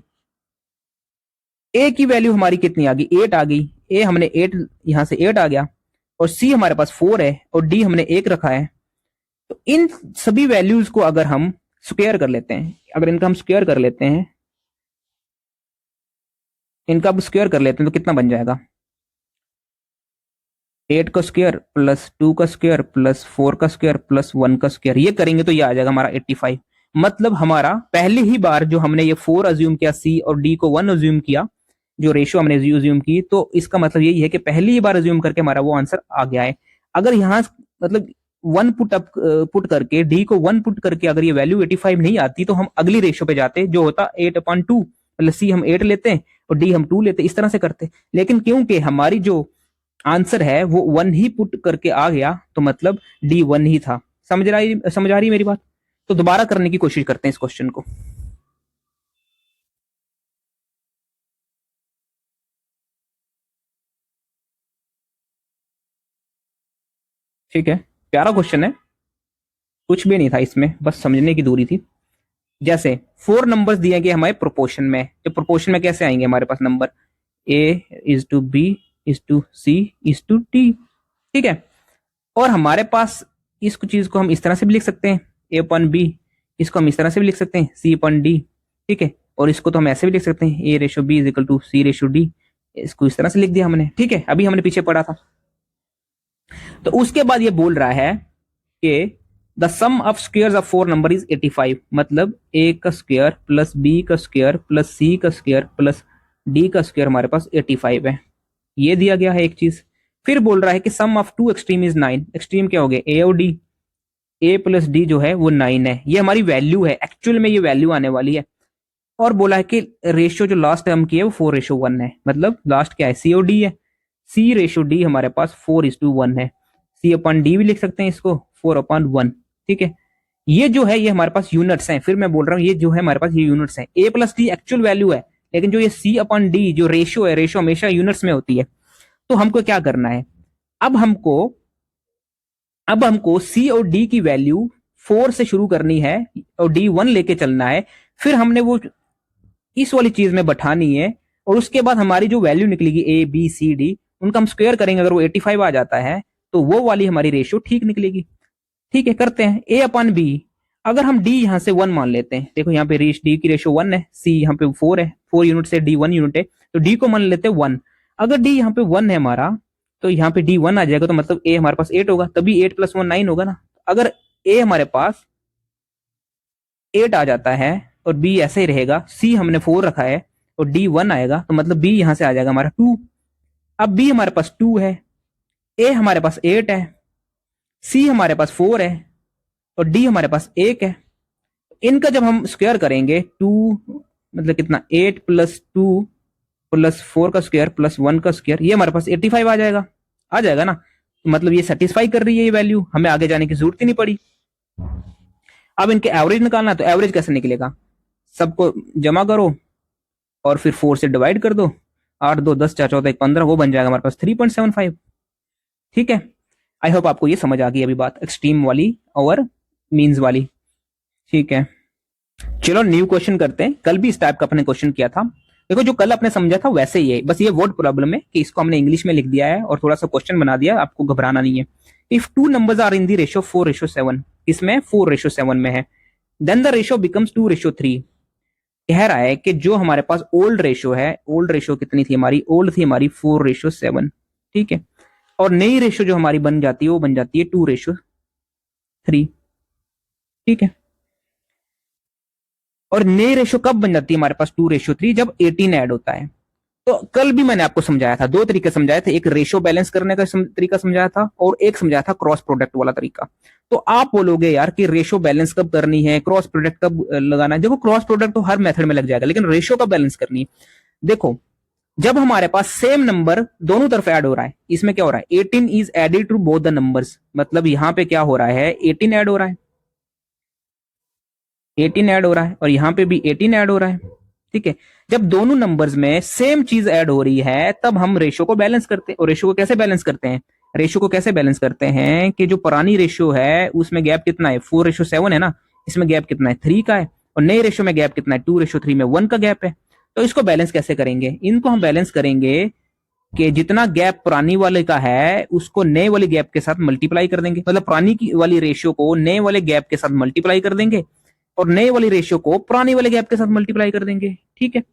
ए की वैल्यू हमारी कितनी आ गई, 8 आ गई। ए हमने 8, यहां से 8 आ गया, और सी हमारे पास 4 है और डी हमने 1 रखा है। तो इन सभी वैल्यूज को अगर हम स्क्वायर कर लेते हैं, अगर इनका हम स्क्वायर कर लेते हैं, इनका अब स्क्वायर कर लेते हैं तो कितना बन जाएगा, 8 का स्क्वायर प्लस 2 का स्क्वायर प्लस 4 का स्क्वायर प्लस 1 का स्क्वायर, ये करेंगे तो ये आ जाएगा हमारा 85। मतलब हमारा पहली ही बार जो हमने ये 4 अज्यूम किया, सी और डी को 1 अज्यूम किया, जो रेशियो हमने अज्यूम की, तो इसका मतलब यही है कि पहली ही बार अज्यूम करके हमारा वो आंसर आ गया है। अगर यहाँ मतलब 1 पुट करके, डी को 1 पुट करके अगर ये वैल्यू 85 नहीं आती तो हम अगली रेशियो पे जाते, जो होता 8/2, मतलब सी हम 8 लेते हैं और डी हम 2 लेते, इस तरह से करते। लेकिन क्योंकि हमारी जो आंसर है वो 1 ही पुट करके आ गया तो मतलब डी 1 ही था। समझ आ रही मेरी बात? तो दोबारा करने की कोशिश करते हैं इस क्वेश्चन को। ठीक है, प्यारा क्वेश्चन है, कुछ भी नहीं था इसमें, बस समझने की दूरी थी। जैसे 4 नंबर्स दिए गए हमारे प्रोपोर्शन में, तो प्रोपोर्शन में कैसे आएंगे हमारे पास नंबर, A:B C:D। ठीक है, और हमारे पास इस चीज को हम इस तरह से भी लिख सकते हैं, A/B, इसको हम इस तरह से भी लिख सकते हैं, C/D। ठीक है, और इसको तो हम ऐसे भी लिख सकते हैं, A:B = C:D। इसको इस तरह से लिख दिया हमने। ठीक है, अभी हमने पीछे पढ़ा था। तो उसके बाद ये बोल रहा है कि the sum of squares of 4 number is 85, मतलब ए का स्क्वायर प्लस बी का स्क्वायर प्लस सी का स्क्वायर प्लस डी का स्क्वायर हमारे पास 85 है। ये दिया गया है एक चीज। फिर बोल रहा है कि सम ऑफ 2 एक्सट्रीम इज 9। एक्सट्रीम क्या हो गया, ए और डी, ए प्लस डी जो है वो 9 है। ये हमारी वैल्यू है, एक्चुअल में ये वैल्यू आने वाली है। और बोला है कि रेशियो जो लास्ट टर्म की है वो 4:1 है, मतलब लास्ट क्या है, सी और डी है। C/D हमारे पास 4:1 है। C/D भी लिख सकते हैं इसको, 4/1। ठीक है, ये जो है ये हमारे पास यूनिट्स हैं। फिर मैं बोल रहा हूँ ये जो है हमारे पास ये यूनिट्स हैं। A + D एक्चुअल वैल्यू है, लेकिन जो ये C/D जो रेशियो है, रेशियो हमेशा यूनिट्स में होती है। तो हमको क्या करना है, अब हमको C और D की वैल्यू 4 से शुरू करनी है और D 1 लेके चलना है। फिर हमने वो इस वाली चीज में बैठानी है, और उसके बाद हमारी जो वैल्यू निकलेगी A B C D, उनका हम स्क्वायर करेंगे। अगर वो 85 आ जाता है तो वो वाली हमारी रेशियो ठीक निकलेगी। ठीक है, करते हैं A/B। अगर हम D यहाँ से 1 मान लेते हैं, देखो यहाँ पे D की रेशियो 1 है, C यहाँ पे 4 है, 4 यूनिट से D 1 यूनिट है, तो D को मान लेते हैं 1। अगर D यहाँ पे 1 है हमारा, तो यहाँ पे D 1 आ जाएगा, तो मतलब A हमारे पास 8 होगा, तभी 8 + 1 9 होगा ना। अगर A हमारे पास 8 आ जाता है और B ऐसे ही रहेगा, C हमने 4 रखा है और D 1 आएगा, तो मतलब B यहाँ से आ जाएगा हमारा 2। अब B हमारे पास 2 है, A हमारे पास 8 है, C हमारे पास 4 है और D हमारे पास 1 है। इनका जब हम स्क्वायर करेंगे, 2 मतलब कितना, 8 + 2 + 4 का स्क्वायर + 1 का स्क्वायर, ये हमारे पास 85 आ जाएगा ना। तो मतलब ये सेटिस्फाई कर रही है ये वैल्यू, हमें आगे जाने की जरूरत ही नहीं पड़ी। अब इनके एवरेज निकालना, तो एवरेज कैसे निकलेगा, सबको जमा करो और फिर 4 से डिवाइड कर दो, 8 2 10 4 14 15, वो बन जाएगा हमारे पास 3.75। ठीक है, आई होप आपको ये समझ आ गई अभी बात, एक्सट्रीम वाली और मीन्स वाली। ठीक है, चलो न्यू क्वेश्चन करते हैं। कल भी इस टाइप का अपने क्वेश्चन किया था। देखो जो कल अपने समझा था वैसे ही है, बस ये वर्ड प्रॉब्लम है कि इसको हमने इंग्लिश में लिख दिया है और थोड़ा सा क्वेश्चन बना दिया, आपको घबराना नहीं है। If 2 numbers are in the ratio 4:7, इसमें 4:7 में है, देन द रेशियो बिकम्स 2:3। कह रहा है कि जो हमारे पास ओल्ड रेशो है, ओल्ड रेशो कितनी थी हमारी, ओल्ड थी हमारी 4:7, ठीक है, और नई रेशो जो हमारी बन जाती है वो बन जाती है 2:3, ठीक है। और नई रेशो कब बन जाती है हमारे पास 2:3, जब 18 ऐड होता है। तो कल भी मैंने आपको समझाया था, दो तरीके समझाए थे, एक रेशो बैलेंस करने का तरीका समझाया था और एक समझाया था क्रॉस प्रोडक्ट वाला तरीका। तो आप बोलोगे यार कि रेशो बैलेंस कब करनी है, क्रॉस प्रोडक्ट कब लगाना है। देखो क्रॉस प्रोडक्ट तो हर मेथड में लग जाएगा, लेकिन रेशो कब बैलेंस करनी है। देखो जब हमारे पास सेम नंबर दोनों तरफ ऐड हो रहा है, इसमें क्या हो रहा है, 18 is added to both the numbers, मतलब यहां पे क्या हो रहा है, 18 ऐड हो रहा है, 18 ऐड हो रहा है, और यहां पे भी 18 ऐड हो रहा है, ठीक है। जब दोनों नंबर्स में सेम चीज ऐड हो रही है तब हम रेशो को बैलेंस करते हैं। और रेशो को कैसे बैलेंस करते हैं, रेशो को कैसे बैलेंस करते हैं कि जो पुरानी रेशो है उसमें गैप कितना है, 4:7 है ना, इसमें गैप कितना है, 3 का है, और नए रेशो में गैप कितना है, 2:3 में 1 का गैप है। तो इसको बैलेंस कैसे करेंगे, इनको हम बैलेंस करेंगे कि जितना गैप पुरानी वाले का है उसको नए वाले गैप के साथ मल्टीप्लाई कर देंगे, मतलब पुरानी की वाली रेशियो को नए वाले गैप के साथ मल्टीप्लाई कर देंगे और नए वाली रेशियो को पुरानी वाले गैप के साथ मल्टीप्लाई कर देंगे, ठीक है।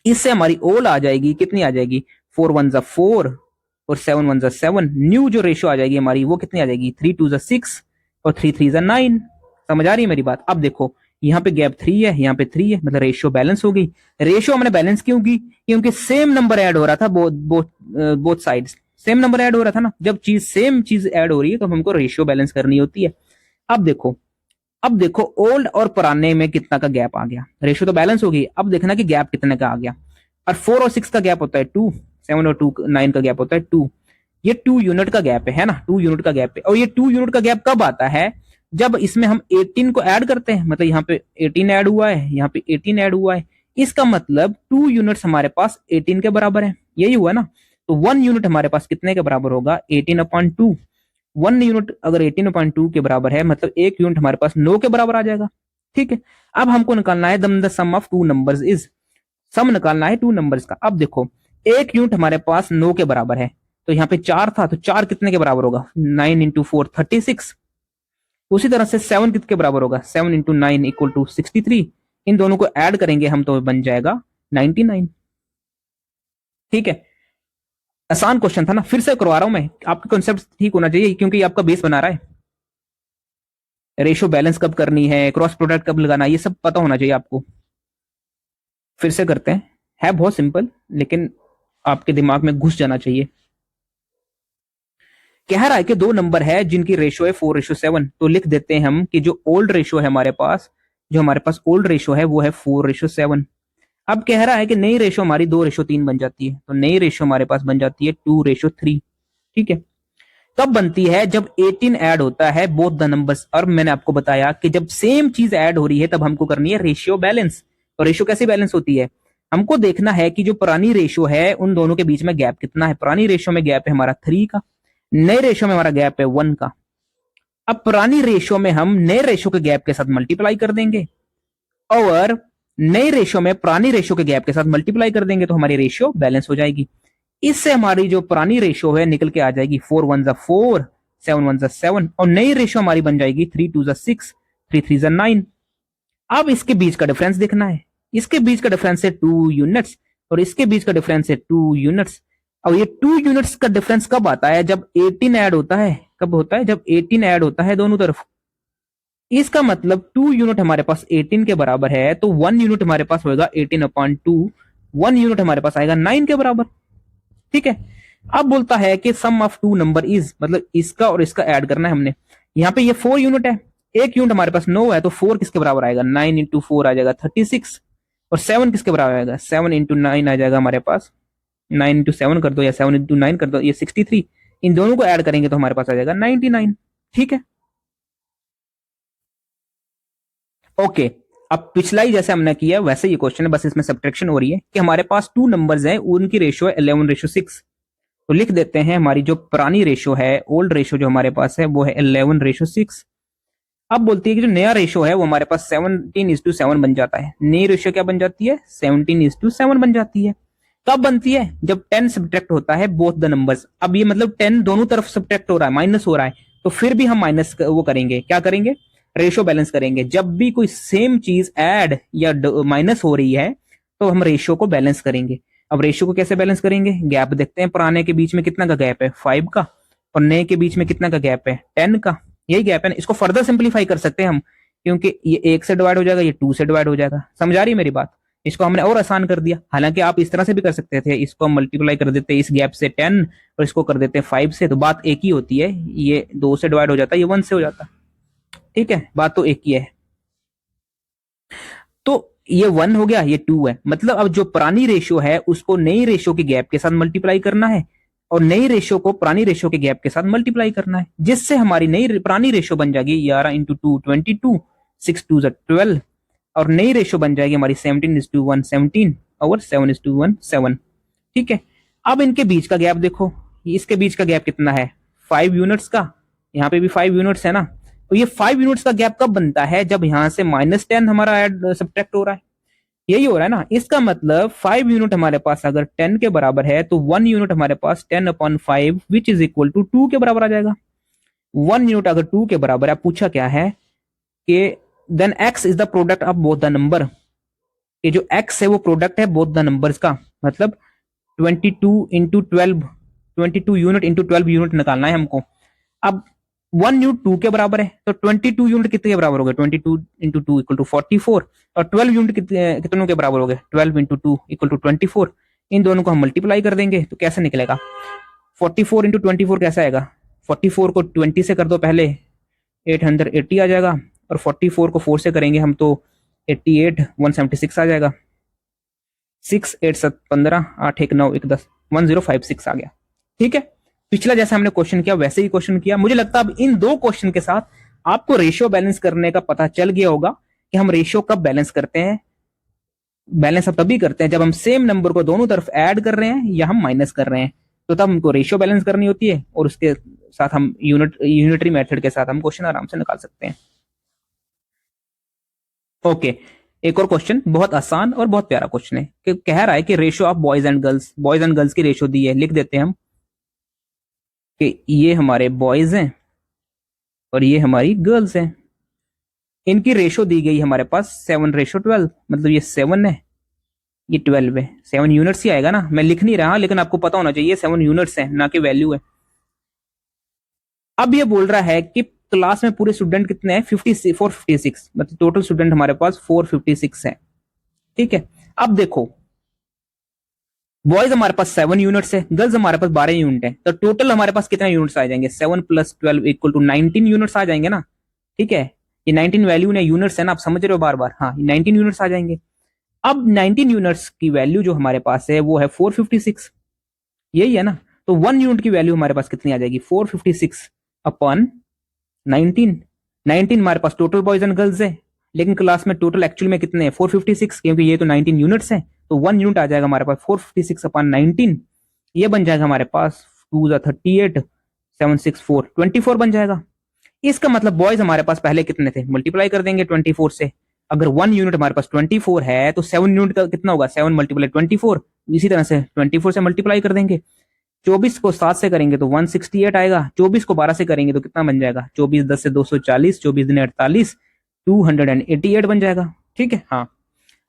इससे हमारी ओल आ जाएगी, कितनी आ जाएगी, 4 1 4 और 7 1 7। न्यू जो रेशियो आ जाएगी हमारी वो कितनी आ जाएगी, 3 2 6 और 3 3 9। समझ आ रही है मेरी बात। अब देखो यहाँ पे गैप 3 है, यहाँ पे 3 है, मतलब रेशियो बैलेंस हो गई। रेशियो हमने बैलेंस क्यों की, क्योंकि सेम नंबर ऐड हो रहा था, both sides same number add हो रहा था ना। जब चीज सेम चीज ऐड हो रही है तो हमको रेशियो बैलेंस करनी होती है। अब देखो ओल्ड और पुराने में कितना का गैप आ गया, रेशियो तो बैलेंस हो गई। अब देखना कि गैप कितने का आ गया। और 4 और 6 का गैप होता है 2, 7 और 2 9 का गैप होता है 2। ये 2 यूनिट का गैप है ना, 2 यूनिट का गैप है। और ये 2 यूनिट का गैप कब आता है, जब इसमें हम 18 को ऐड करते हैं, मतलब यहाँ पे 18 ऐड हुआ है, यहाँ पे 18 ऐड हुआ है, इसका मतलब 2 यूनिट्स हमारे पास 18 के बराबर है, यही हुआ ना। तो 1 यूनिट हमारे पास कितने के बराबर होगा, 18/2। 1 यूनिट अगर 18/2 के बराबर है, मतलब 1 यूनिट हमारे पास 9 के बराबर आ जाएगा, ठीक है। अब हमको निकालना है the sum of 2 numbers is, sum निकालना है 2 नंबर्स का। अब देखो 1 यूनिट हमारे पास 9 के बराबर है, तो यहाँ पे 4 था, तो 4 कितने के बराबर होगा, 9 इंटू 4 36। उसी तरह से 7 कितने के बराबर होगा, 7 इंटू 9 इक्वल टू 63। इन दोनों को ऐड करेंगे हम तो बन जाएगा 99, ठीक है। आसान क्वेश्चन था ना, फिर से करवा रहा हूं मैं, आपका कॉन्सेप्ट ठीक होना चाहिए क्योंकि आपका बेस बना रहा है। रेशियो बैलेंस कब करनी है, क्रॉस प्रोडक्ट कब लगाना है, ये सब पता होना चाहिए आपको। फिर से करते हैं, है बहुत सिंपल लेकिन आपके दिमाग में घुस जाना चाहिए। कह रहा है कि दो नंबर है जिनकी रेशियो है 4:7, तो लिख देते हैं हम कि जो ओल्ड रेशियो है हमारे पास, जो हमारे पास ओल्ड रेशियो है वो है 4:7। अब कह रहा है कि नई रेशियो हमारी 2:3 बन जाती है, तो नई रेशियो हमारे पास बन जाती है 2:3, ठीक है। कब बनती है, जब 18 ऐड होता है बोथ द नंबर्स। और मैंने आपको बताया कि जब सेम चीज ऐड हो रही है तब हमको करनी है रेशियो बैलेंस। और रेशियो कैसे बैलेंस होती है, हमको देखना है कि जो पुरानी रेशियो है उन दोनों के बीच में गैप कितना है। पुरानी रेशियो में गैप है हमारा 3 का, नए रेशियो में हमारा गैप है 1 का। अब पुरानी रेशियो में हम नए रेशियो के गैप के साथ मल्टीप्लाई कर देंगे और नए रेशियो में पुरानी रेशियो के गैप के साथ मल्टीप्लाई कर देंगे, तो हमारी रेशियो बैलेंस हो जाएगी। इससे हमारी जो पुरानी रेशियो है निकल के आ जाएगी 4 1 4, 7 1 7, और नई रेशियो हमारी बन जाएगी 3 2 6, 3 3 9। अब इसके बीच का डिफरेंस देखना है, इसके बीच का डिफरेंस है 2 यूनिट्स और इसके बीच का डिफरेंस है 2 यूनिट्स। और ये 2 यूनिट्स का डिफरेंस कब आता है, जब 18 ऐड होता है। कब होता है, जब 18 ऐड होता है दोनों तरफ। इसका मतलब 2 यूनिट हमारे पास 18 के बराबर है, तो 1 यूनिट हमारे पास होगा 18/2, 1 यूनिट हमारे पास आएगा 9 के बराबर, ठीक है। अब बोलता है कि सम ऑफ 2 नंबर इज, मतलब इसका और इसका ऐड करना है हमने। यहाँ पे ये 4 यूनिट है, एक यूनिट हमारे पास 9 है, तो 4 किसके बराबर आएगा, 9 इंटू 4 आ जाएगा 36, और 7 किसके बराबर आएगा, 7 इंटू 9 आ जाएगा हमारे पास, 9 इंटू 7 कर दो या 7 इंटू 9 कर दो, ये 63। इन दोनों को ऐड करेंगे तो हमारे पास आ जाएगा 99, ठीक है। ओके, अब पिछला ही जैसे हमने किया वैसे ये क्वेश्चन है, बस इसमें सब्ट्रैक्शन हो रही है कि हमारे पास 2 नंबर्स हैं, उनकी रेशियो है 11:6। तो लिख देते हैं हमारी जो पुरानी रेशियो है, ओल्ड रेशियो जो हमारे पास है वो है 11:6। अब बोलती है कि जो नया रेशियो है वो हमारे पास 17:7 बन जाता है। नई रेशियो क्या बन जाती है, 17:7 बन जाती है। कब बनती है, जब 10 सब्ट्रैक्ट होता है बोथ द नंबर्स। अब ये मतलब 10 दोनों तरफ सब्ट्रैक्ट हो रहा है, माइनस हो रहा है, तो फिर भी हम माइनस वो करेंगे, क्या करेंगे, रेशो बैलेंस करेंगे। जब भी कोई सेम चीज ऐड या माइनस हो रही है तो हम रेशियो को बैलेंस करेंगे। अब रेशियो को कैसे बैलेंस करेंगे, गैप देखते हैं, पुराने के बीच में कितना का गैप है 5 का, और नए के बीच में कितना का गैप है 10 का, यही गैप है ना। इसको फर्दर सिंप्लीफाई कर सकते हैं हम, क्योंकि ये 1 से डिवाइड हो जाएगा, ये 2 से डिवाइड हो जाएगा। समझ आ रही है मेरी बात। इसको हमने और आसान कर दिया। हालांकि आप इस तरह से भी कर सकते थे, इसको हम मल्टीप्लाई कर देते इस गैप से 10 और इसको कर देते 5 से, तो बात एक ही होती है। ये 2 से डिवाइड हो जाता है, ये 1 से हो जाता। ठीक है, बात तो एक ही है। तो ये 1 हो गया, ये 2 है। मतलब अब जो पुरानी रेशियो है उसको नई रेशियो के गैप के साथ मल्टीप्लाई करना है, और नई रेशियो को पुरानी रेशियो के गैप के साथ मल्टीप्लाई करना है, जिससे हमारी नई पुरानी रेशियो बन जाएगी 11 इंटू 2 22, 6 2 12, और नई रेशियो बन जाएगी हमारी 17:1 17 और 7:1 7। ठीक है, अब इनके बीच का गैप देखो, इसके बीच का गैप कितना है 5 यूनिट्स का, यहाँ पे भी 5 यूनिट्स है ना। तो ये 5 यूनिट्स का गैप कब बनता है, जब यहां से -10 हमारा ऐड सब्ट्रैक्ट हो रहा है, यही हो रहा है ना। इसका मतलब 5 यूनिट हमारे पास अगर 10 के बराबर है तो 1 यूनिट हमारे पास 10/5 विच इज इक्वल टू 2 के बराबर आ जाएगा। 1 यूनिट अगर 2 के बराबर है, पूछा क्या है कि then x is the product of both the number. ये जो x है वो प्रोडक्ट है बोथ द नंबर्स का, मतलब 22 इंटू 12, 22 यूनिट इंटू 12 यूनिट निकालना है हमको। अब 1 यूनिट 2 के बराबर है, तो 22 यूनिट कितने के बराबर हो गए, 22 इंटू 2 इक्वल टू 44, और 12 यूनिट कितनों के बराबर हो गए, 12 इंटू 2 इक्वल टू 24। इन दोनों को हम मल्टीप्लाई कर देंगे तो कैसे निकलेगा, 44 इंटू 24 कैसा आएगा, 44 को 20 से कर दो पहले, 880 आ जाएगा, और 44 को 4 से करेंगे हम तो 88 176 आ जाएगा। 6 8 7 15 8 1 9 1 10 1056 आ गया। ठीक है, पिछला जैसा हमने क्वेश्चन किया वैसे ही क्वेश्चन किया। मुझे लगता है अब इन दो क्वेश्चन के साथ आपको रेशियो बैलेंस करने का पता चल गया होगा कि हम रेशियो कब बैलेंस करते हैं। बैलेंस अब तभी करते हैं जब हम सेम नंबर को दोनों तरफ ऐड कर रहे हैं या हम माइनस कर रहे हैं, तो तब हमको रेशियो बैलेंस करनी होती है, और उसके साथ हम यूनिटरी मेथड के साथ हम क्वेश्चन आराम से निकाल सकते हैं। ओके, एक और क्वेश्चन, बहुत आसान और बहुत प्यारा क्वेश्चन है कि कह रहा है कि ratio of boys and girls की रेशियो दी है। लिख देते हैं हम कि ये हमारे बॉयज हैं और ये हमारी गर्ल्स हैं। इनकी रेशो दी गई हमारे पास 7:12, मतलब ये 7 है, ये 12 है। 7 यूनिट्स ही आएगा ना, मैं लिख नहीं रहा लेकिन आपको पता होना चाहिए 7 यूनिट्स है ना कि वैल्यू है। अब ये बोल रहा है कि क्लास में पूरे स्टूडेंट कितने हैं 456, मतलब टोटल स्टूडेंट हमारे पास 456 है। ठीक है, अब देखो बॉयज हमारे पास 7 यूनिट्स है, गर्ल्स हमारे पास 12 यूनिट है, तो टोटल हमारे पास कितने यूनिट्स आ जाएंगे, 7 + 12 इक्वल टू 19 यूनिट्स आ जाएंगे ना। ठीक है, ये 19 वैल्यू ने यूनिट्स है ना, आप समझ रहे हो बार बार, हाँ 19 यूनिट्स आ जाएंगे। अब 19 यूनिट्स की वैल्यू जो हमारे पास है वो है 456, यही है ना। तो 1 यूनिट की वैल्यू हमारे पास कितनी आ जाएगी 456 अपॉन 19। 19 हमारे पास टोटल बॉयज एंड गर्ल्स है, लेकिन क्लास में टोटल एक्चुअल में कितने हैं 456, क्योंकि ये तो 19 यूनिट्स हैं, तो 1 यूनिट आ जाएगा हमारे पास 456 अपॉन 19। ये बन जाएगा हमारे पास 2 38 7 6 4 24 बन जाएगा। इसका मतलब बॉयज हमारे पास पहले कितने थे, मल्टीप्लाई कर देंगे 24 से। अगर 1 यूनिट हमारे पास 24 है तो 7 यूनिट का कितना होगा, 7 × 24, इसी तरह से 24 से मल्टीप्लाई कर देंगे। 24 को 7 से करेंगे तो 168 आएगा, 24 को 12 से करेंगे तो कितना बन जाएगा, 24 10 से 240, 24 दिन 48, 288 बन जाएगा। ठीक है, हाँ।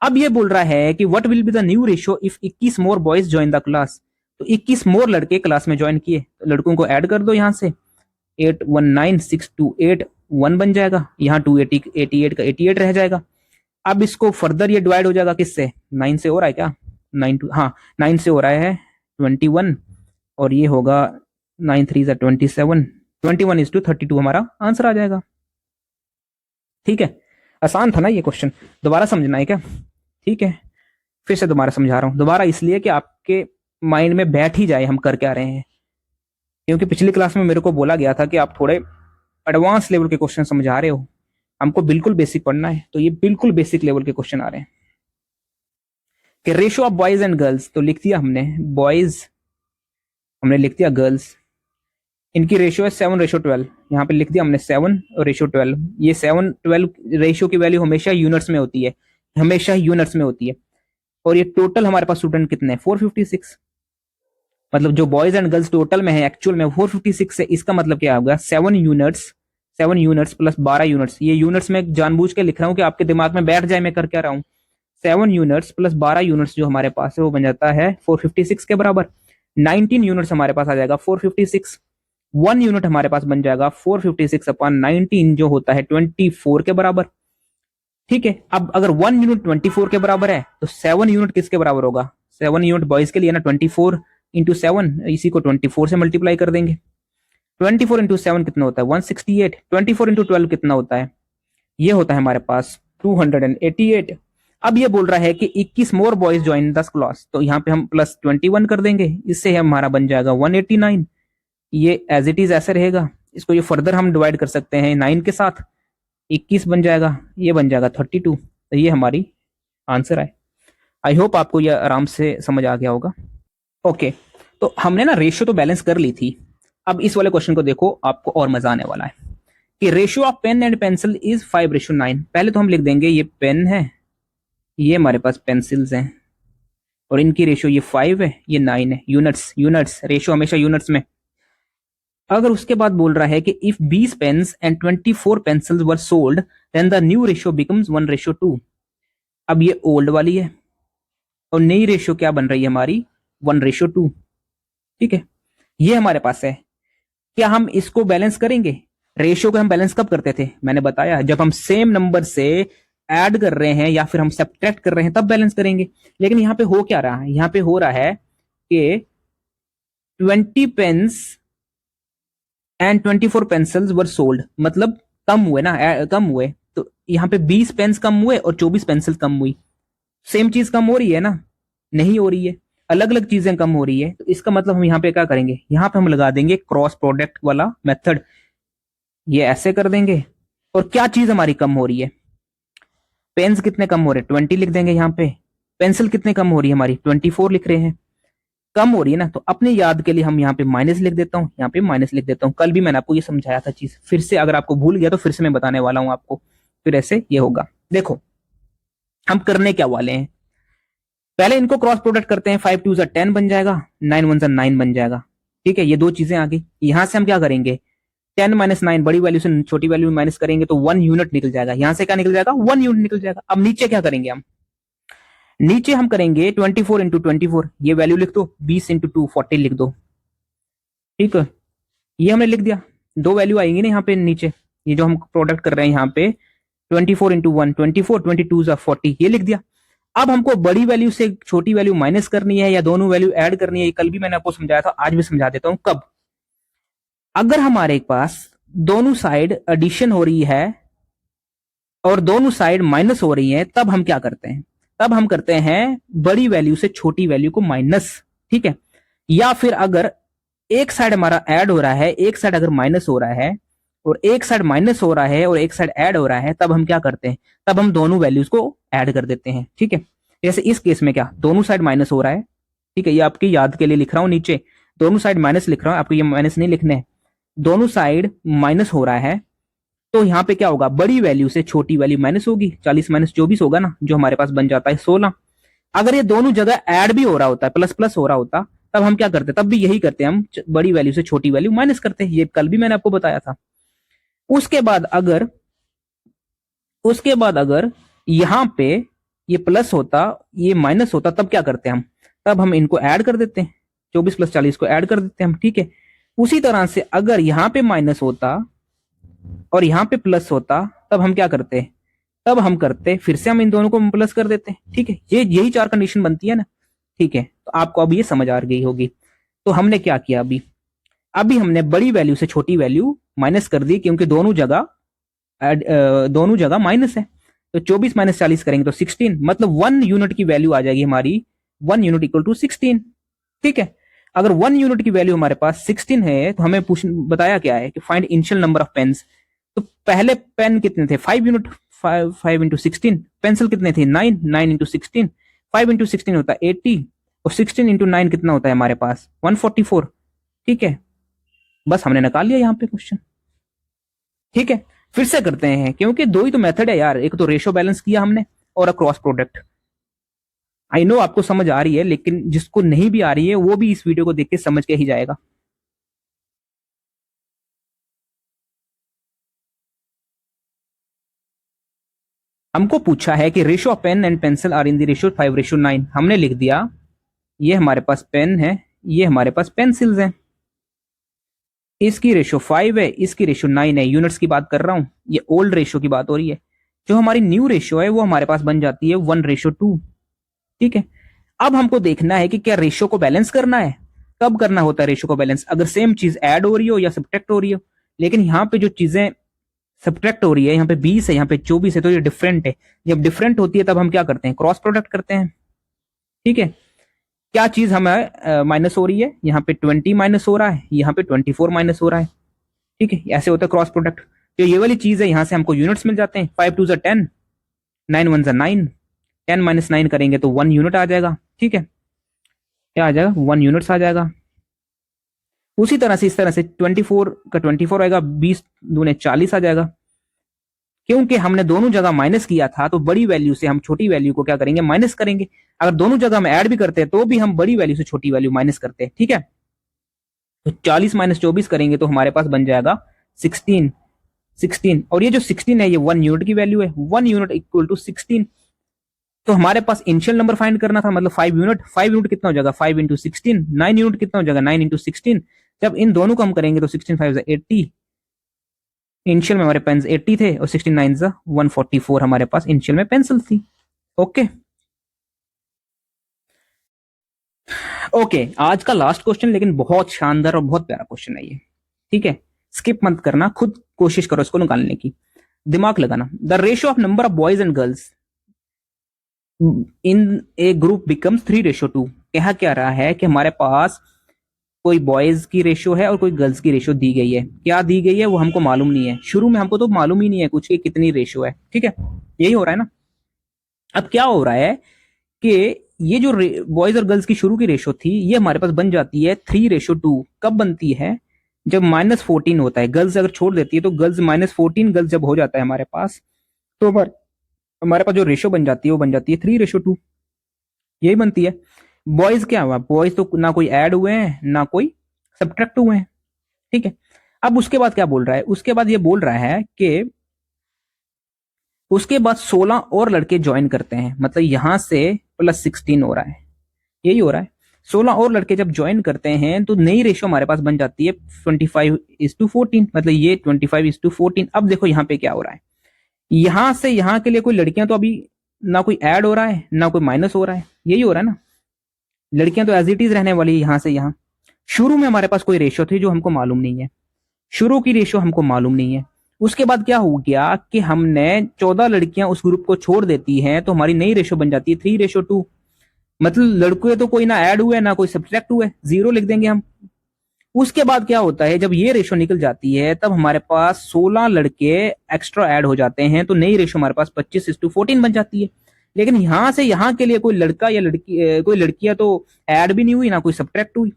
अब ये बोल रहा है कि what will be the new ratio if 21 more boys join the class. तो 21 मोर लड़के क्लास में ज्वाइन किए, तो लड़कों को ऐड कर दो यहाँ से, 819628 1 बन जाएगा, यहाँ 288 का 88 रह जाएगा। अब इसको फर्दर ये डिवाइड हो जाएगा किससे, 9 से हो रहा है क्या, 9 से हो रहा है 21, और ये होगा 9 3 27, 21:32 हमारा आंसर आ जाएगा। ठीक है, आसान था ना ये क्वेश्चन, दोबारा समझना है क्या। ठीक है, फिर से दोबारा समझा रहा हूं, दोबारा इसलिए कि आपके माइंड में बैठ ही जाए हम कर क्या रहे हैं, क्योंकि पिछली क्लास में मेरे को बोला गया था कि आप थोड़े एडवांस लेवल के क्वेश्चन समझा रहे हो, हमको बिल्कुल बेसिक पढ़ना है, तो ये बिल्कुल बेसिक लेवल के क्वेश्चन आ रहे हैं कि ratio of boys and girls. तो लिख दिया हमने बॉयज, हमने लिख दिया गर्ल्स, इनकी रेशियो है 7:12, यहाँ पे लिख दिया हमने 7:12। ये 7:12 रेशियो की वैल्यू हमेशा यूनिट्स में होती है, हमेशा यूनिट्स में होती है। और ये टोटल हमारे पास स्टूडेंट कितने हैं 456, मतलब जो बॉयज एंड गर्ल्स टोटल में है एक्चुअल में 456 है। इसका मतलब क्या होगा 7 यूनिट्स 7 यूनिट्स प्लस 12 यूनिट्स, ये यूनिट्स में जानबूझ के लिख रहा हूँ कि आपके दिमाग में बैठ जाए मैं कर क्या रहा हूँ। 7 यूनिट्स प्लस 12 यूनिट्स जो हमारे पास है वो बन जाता है 456 के बराबर। 19 यूनिट्स हमारे पास आ जाएगा 456। 1 यूनिट हमारे पास बन जाएगा 456 अपॉन 19 जो होता है 24 के बराबर। ठीक है, अब अगर 1 यूनिट 24 के बराबर है तो 7 यूनिट किसके बराबर होगा? 7 यूनिट बॉयज के लिए ना, 24 इंटू 7, इसी को 24 से मल्टीप्लाई कर देंगे। 24 इंटू 7 कितना होता है? 168। 24 इंटू 12 कितना होता है? ये होता है हमारे पास 288। अब ये बोल रहा है कि 21 मोर बॉयज ज्वाइन द क्लास, तो यहाँ पे हम प्लस 21 कर देंगे, इससे हमारा बन जाएगा 189। ये एज इट इज ऐसे रहेगा, इसको ये फर्दर हम डिवाइड कर सकते हैं 9 के साथ, 21 बन जाएगा, ये बन जाएगा 32। तो ये हमारी आंसर है। आई होप आपको ये आराम से समझ आ गया होगा। ओके, तो हमने ना रेशियो तो बैलेंस कर ली थी। अब इस वाले क्वेश्चन को देखो, आपको और मजा आने वाला है कि ratio of pen and pencil is 5:9। पहले तो हम लिख देंगे ये पेन है, ये हमारे पास पेंसिल्स हैं, और इनकी रेशियो ये 5 है, ये 9 है। यूनिट्स, यूनिट्स, रेशियो हमेशा यूनिट्स में। अगर उसके बाद बोल रहा है कि if 20 pens and 24 pencils were sold then the new ratio becomes 1:2। अब ये ओल्ड वाली है और नई रेशियो क्या बन रही है हमारी? 1:2। ठीक है, ये हमारे पास है। क्या हम इसको बैलेंस करेंगे? रेशियो को हम बैलेंस कब करते थे? मैंने बताया जब हम सेम नंबर से ऐड कर रहे हैं या फिर हम सब्ट्रैक्ट कर रहे हैं तब बैलेंस करेंगे। लेकिन यहाँ पे हो क्या रहा है? यहाँ पे हो रहा है कि 20 pens and 24 pencils were sold, मतलब कम हुए ना, कम हुए। तो यहाँ पे 20 पेन्स कम हुए और 24 पेंसिल कम हुई। सेम चीज कम हो रही है ना? नहीं हो रही है, अलग अलग चीजें कम हो रही है। तो इसका मतलब हम यहाँ पे क्या करेंगे? यहाँ पे हम लगा देंगे क्रॉस प्रोडक्ट वाला मेथड, ये ऐसे कर देंगे। और क्या चीज हमारी कम हो रही है? पेन्स कितने कम हो रहे हैं? 20 लिख देंगे यहाँ पे। पेंसिल कितने कम हो रही है हमारी? 24 लिख रहे हैं। कम हो रही है ना, तो अपनी याद के लिए हम यहाँ पे माइनस लिख देता हूँ, यहाँ पे माइनस लिख देता हूँ। कल भी मैंने आपको ये समझाया था चीज, फिर से अगर आपको भूल गया तो फिर से मैं बताने वाला हूँ आपको। फिर ऐसे ये होगा। देखो हम करने क्या वाले हैं, पहले इनको क्रॉस प्रोडक्ट करते हैं। 5 2 10 बन जाएगा, 9 1 9 बन जाएगा। ठीक है, ये दो चीजें आ गई। यहां से हम क्या करेंगे? 10 माइनस 9, बड़ी वैल्यू से छोटी वैल्यू में माइनस करेंगे तो 1 यूनिट निकल जाएगा। यहां से क्या निकल जाएगा? 1 यूनिट निकल जाएगा। अब नीचे क्या करेंगे हम? नीचे हम करेंगे 24 इंटू 24, ये वैल्यू लिख दो। 20 इंटू 2 40 लिख दो। ठीक है, ये हमने लिख दिया। दो वैल्यू आएंगी ना यहाँ पे नीचे, ये जो हम प्रोडक्ट कर रहे हैं यहाँ पे 24 इंटू 1 24, 22 40, ये लिख दिया। अब हमको बड़ी वैल्यू से छोटी वैल्यू माइनस करनी है या दोनों वैल्यू ऐड करनी है। कल भी मैंने आपको समझाया था, आज भी समझा देता हूं। कब? अगर हमारे पास दोनों साइड एडिशन हो रही है और दोनों साइड माइनस हो रही है, तब हम क्या करते हैं? तब हम करते हैं बड़ी वैल्यू से छोटी वैल्यू को माइनस। ठीक है, या फिर अगर एक साइड हमारा ऐड हो रहा है, एक साइड अगर माइनस हो रहा है और एक साइड माइनस हो रहा है और एक साइड ऐड हो रहा है, तब हम क्या करते हैं? तब हम दोनों वैल्यूज को ऐड कर देते हैं। ठीक है, जैसे इस केस में क्या, दोनों साइड माइनस हो रहा है। ठीक है, ये आपकी याद के लिए लिख रहा हूं, नीचे दोनों साइड माइनस लिख रहा हूं, आपको ये माइनस नहीं लिखना है। दोनों साइड माइनस हो रहा है, तो यहाँ पे क्या होगा? बड़ी वैल्यू से छोटी वैल्यू माइनस होगी। 40 माइनस 24 होगा ना, जो हमारे पास बन जाता है 16। अगर ये दोनों जगह ऐड भी हो रहा होता है, प्लस प्लस हो रहा होता, तब हम क्या करते? तब भी यही करते हैं हम, बड़ी वैल्यू से छोटी वैल्यू माइनस करते हैं। ये कल भी मैंने आपको बताया था। उसके बाद अगर यहां पे ये प्लस होता, ये माइनस होता, तब क्या करते हैं हम? तब हम इनको ऐड कर देते हैं, 24 प्लस 40 को ऐड कर देते हैं हम। ठीक है, उसी तरह से अगर यहां पे माइनस होता और यहां पे प्लस होता, तब हम क्या करते? तब हम करते फिर से हम इन दोनों को प्लस कर देते हैं। ठीक है, ये यही चार कंडीशन बनती है ना। ठीक है, तो आपको अब ये समझ आ गई होगी। तो हमने क्या किया? अभी हमने बड़ी वैल्यू से छोटी वैल्यू माइनस कर दी, क्योंकि दोनों जगह माइनस है। तो 24 माइनस 40 करेंगे तो 16, मतलब 1 यूनिट की वैल्यू आ जाएगी हमारी। 1 यूनिट इक्वल टू 16। ठीक है, अगर 1 यूनिट की वैल्यू हमारे पास 16 है, तो हमें बताया क्या है कि find initial number of pens. तो पहले पेन कितने थे? 5 यूनिट। 5 इंटू 16। पेंसिल कितने थे? 9। 9 इंटू 16, 5 इंटू 16 होता है 80, और 16 इंटू 9 कितना होता है हमारे पास? 144। ठीक है, बस हमने निकाल लिया यहाँ पे क्वेश्चन। ठीक है, फिर से करते हैं, क्योंकि दो ही तो मेथड है यार, एक तो रेशियो बैलेंस किया हमने और क्रॉस प्रोडक्ट। आई नो आपको समझ आ रही है, लेकिन जिसको नहीं भी आ रही है वो भी इस वीडियो को देख के समझ के ही जाएगा। हमको पूछा है कि ratio of pen and pencil are in the ratio 5:9। हमने लिख दिया ये हमारे पास पेन है, ये हमारे पास पेंसिल्स हैं। इसकी रेशियो 5 है, इसकी रेशियो 9 है। यूनिट्स की बात कर रहा हूं, ये ओल्ड रेशियो की बात हो रही है। जो हमारी न्यू रेशियो है वो हमारे पास बन जाती है 1:2। ठीक है, अब हमको देखना है कि क्या रेशियो को बैलेंस करना है। कब करना होता है रेशियो को बैलेंस? अगर सेम चीज ऐड हो रही हो या सब्ट्रैक्ट हो रही हो। लेकिन यहाँ पे जो चीजें सब्ट्रैक्ट हो रही है, यहाँ पे 20 है, यहाँ पे 24 है, तो ये डिफरेंट है। जब डिफरेंट होती है तब हम क्या करते हैं? क्रॉस प्रोडक्ट करते हैं। ठीक है, क्या चीज हमें माइनस हो रही है? यहाँ पे 20 माइनस हो रहा है, यहाँ पे 24 माइनस हो रहा है। ठीक है, ऐसे होता है क्रॉस प्रोडक्ट। तो ये वाली चीज है, यहाँ से हमको यूनिट्स मिल जाते हैं। 5 2 10, 9 1 9, 10 माइनस 9 करेंगे तो 1 यूनिट आ जाएगा। ठीक है, क्या आ जाएगा? 1 यूनिट्स आ जाएगा। उसी तरह से इस तरह से 24 का 24 आएगा, 20 दूने 40 आ जाएगा। क्योंकि हमने दोनों जगह माइनस किया था तो बड़ी वैल्यू से हम छोटी वैल्यू को क्या करेंगे? माइनस करेंगे। अगर दोनों जगह हम ऐड भी करते हैं तो भी हम बड़ी वैल्यू से छोटी वैल्यू माइनस करते हैं। ठीक है, तो 40 माइनस 24 करेंगे तो हमारे पास बन जाएगा 16। और ये जो 16 है ये 1 यूनिट की वैल्यू है। 1 यूनिट इक्वल टू 16। तो हमारे पास इनिशियल नंबर फाइंड करना था, मतलब 5 यूनिट। 5 यूनिट कितना हो जाएगा? 5 इंटू 16। 9 यूनिट कितना हो जाएगा? 9 इंटू 16। जब इन दोनों को हम करेंगे तो 16 5 80। इनिशियल में हमारे पेन्स 80 थे और 16 9 144 हमारे पास इनिशियल में पेंसिल थी। ओके ओके, आज का लास्ट क्वेश्चन, लेकिन बहुत शानदार और बहुत प्यारा क्वेश्चन है ये। ठीक है, स्किप मत करना, खुद कोशिश करो इसको निकालने की, दिमाग लगाना। The ratio of number of boys and girls in A group becomes 3:2। कहा क्या रहा है कि हमारे पास कोई बॉयज की रेशियो है और कोई गर्ल्स की रेशियो दी गई है। क्या दी गई है वो हमको मालूम नहीं है। शुरू में हमको तो मालूम ही नहीं है कुछ कि कितनी रेशियो है। ठीक है, यही हो रहा है ना। अब क्या हो रहा है कि ये जो बॉयज और गर्ल्स की शुरू की रेशियो थी ये हमारे पास बन जाती है 3:2। कब बनती है? जब -14 होता है। गर्ल्स अगर छोड़ देती है तो गर्ल्स -14 गर्ल्स जब हो जाता है हमारे पास, तो हमारे पास जो रेशियो बन जाती है वो बन जाती है 3:2। यही बनती है। बॉयज क्या हुआ? बॉयज तो ना कोई ऐड हुए हैं ना कोई सब्ट्रैक्ट हुए हैं। ठीक है, अब उसके बाद क्या बोल रहा है? उसके बाद ये बोल रहा है कि उसके बाद 16 और लड़के ज्वाइन करते हैं, मतलब यहां से +16 हो रहा है। यही हो रहा है। 16 और लड़के जब ज्वाइन करते हैं तो नई रेशियो हमारे पास बन जाती है 25:14, मतलब ये 25:14। अब देखो यहाँ पे क्या हो रहा है। यहां से यहां के लिए कोई लड़कियां तो अभी ना कोई ऐड हो रहा है ना कोई माइनस हो रहा है। यही हो रहा है ना। लड़कियां तो एज इट इज रहने वाली है यहां से यहां। शुरू में हमारे पास कोई रेशियो थी जो हमको मालूम नहीं है। शुरू की रेशियो हमको मालूम नहीं है। उसके बाद क्या हो गया कि हमने 14 लड़कियां उस ग्रुप को छोड़ देती हैं तो हमारी नई रेशियो बन जाती है 3:2। मतलब लड़के तो कोई ना ऐड हुए ना कोई सब्ट्रैक्ट हुए, 0 लिख देंगे हम। उसके बाद क्या होता है, जब ये रेशियो निकल जाती है तब हमारे पास 16 लड़के एक्स्ट्रा ऐड हो जाते हैं तो नई रेशियो हमारे पास 25:14 बन जाती है। लेकिन यहां से यहां के लिए कोई लड़का या लड़की कोई लड़कियां तो ऐड भी नहीं हुई ना कोई सब्ट्रैक्ट हुई।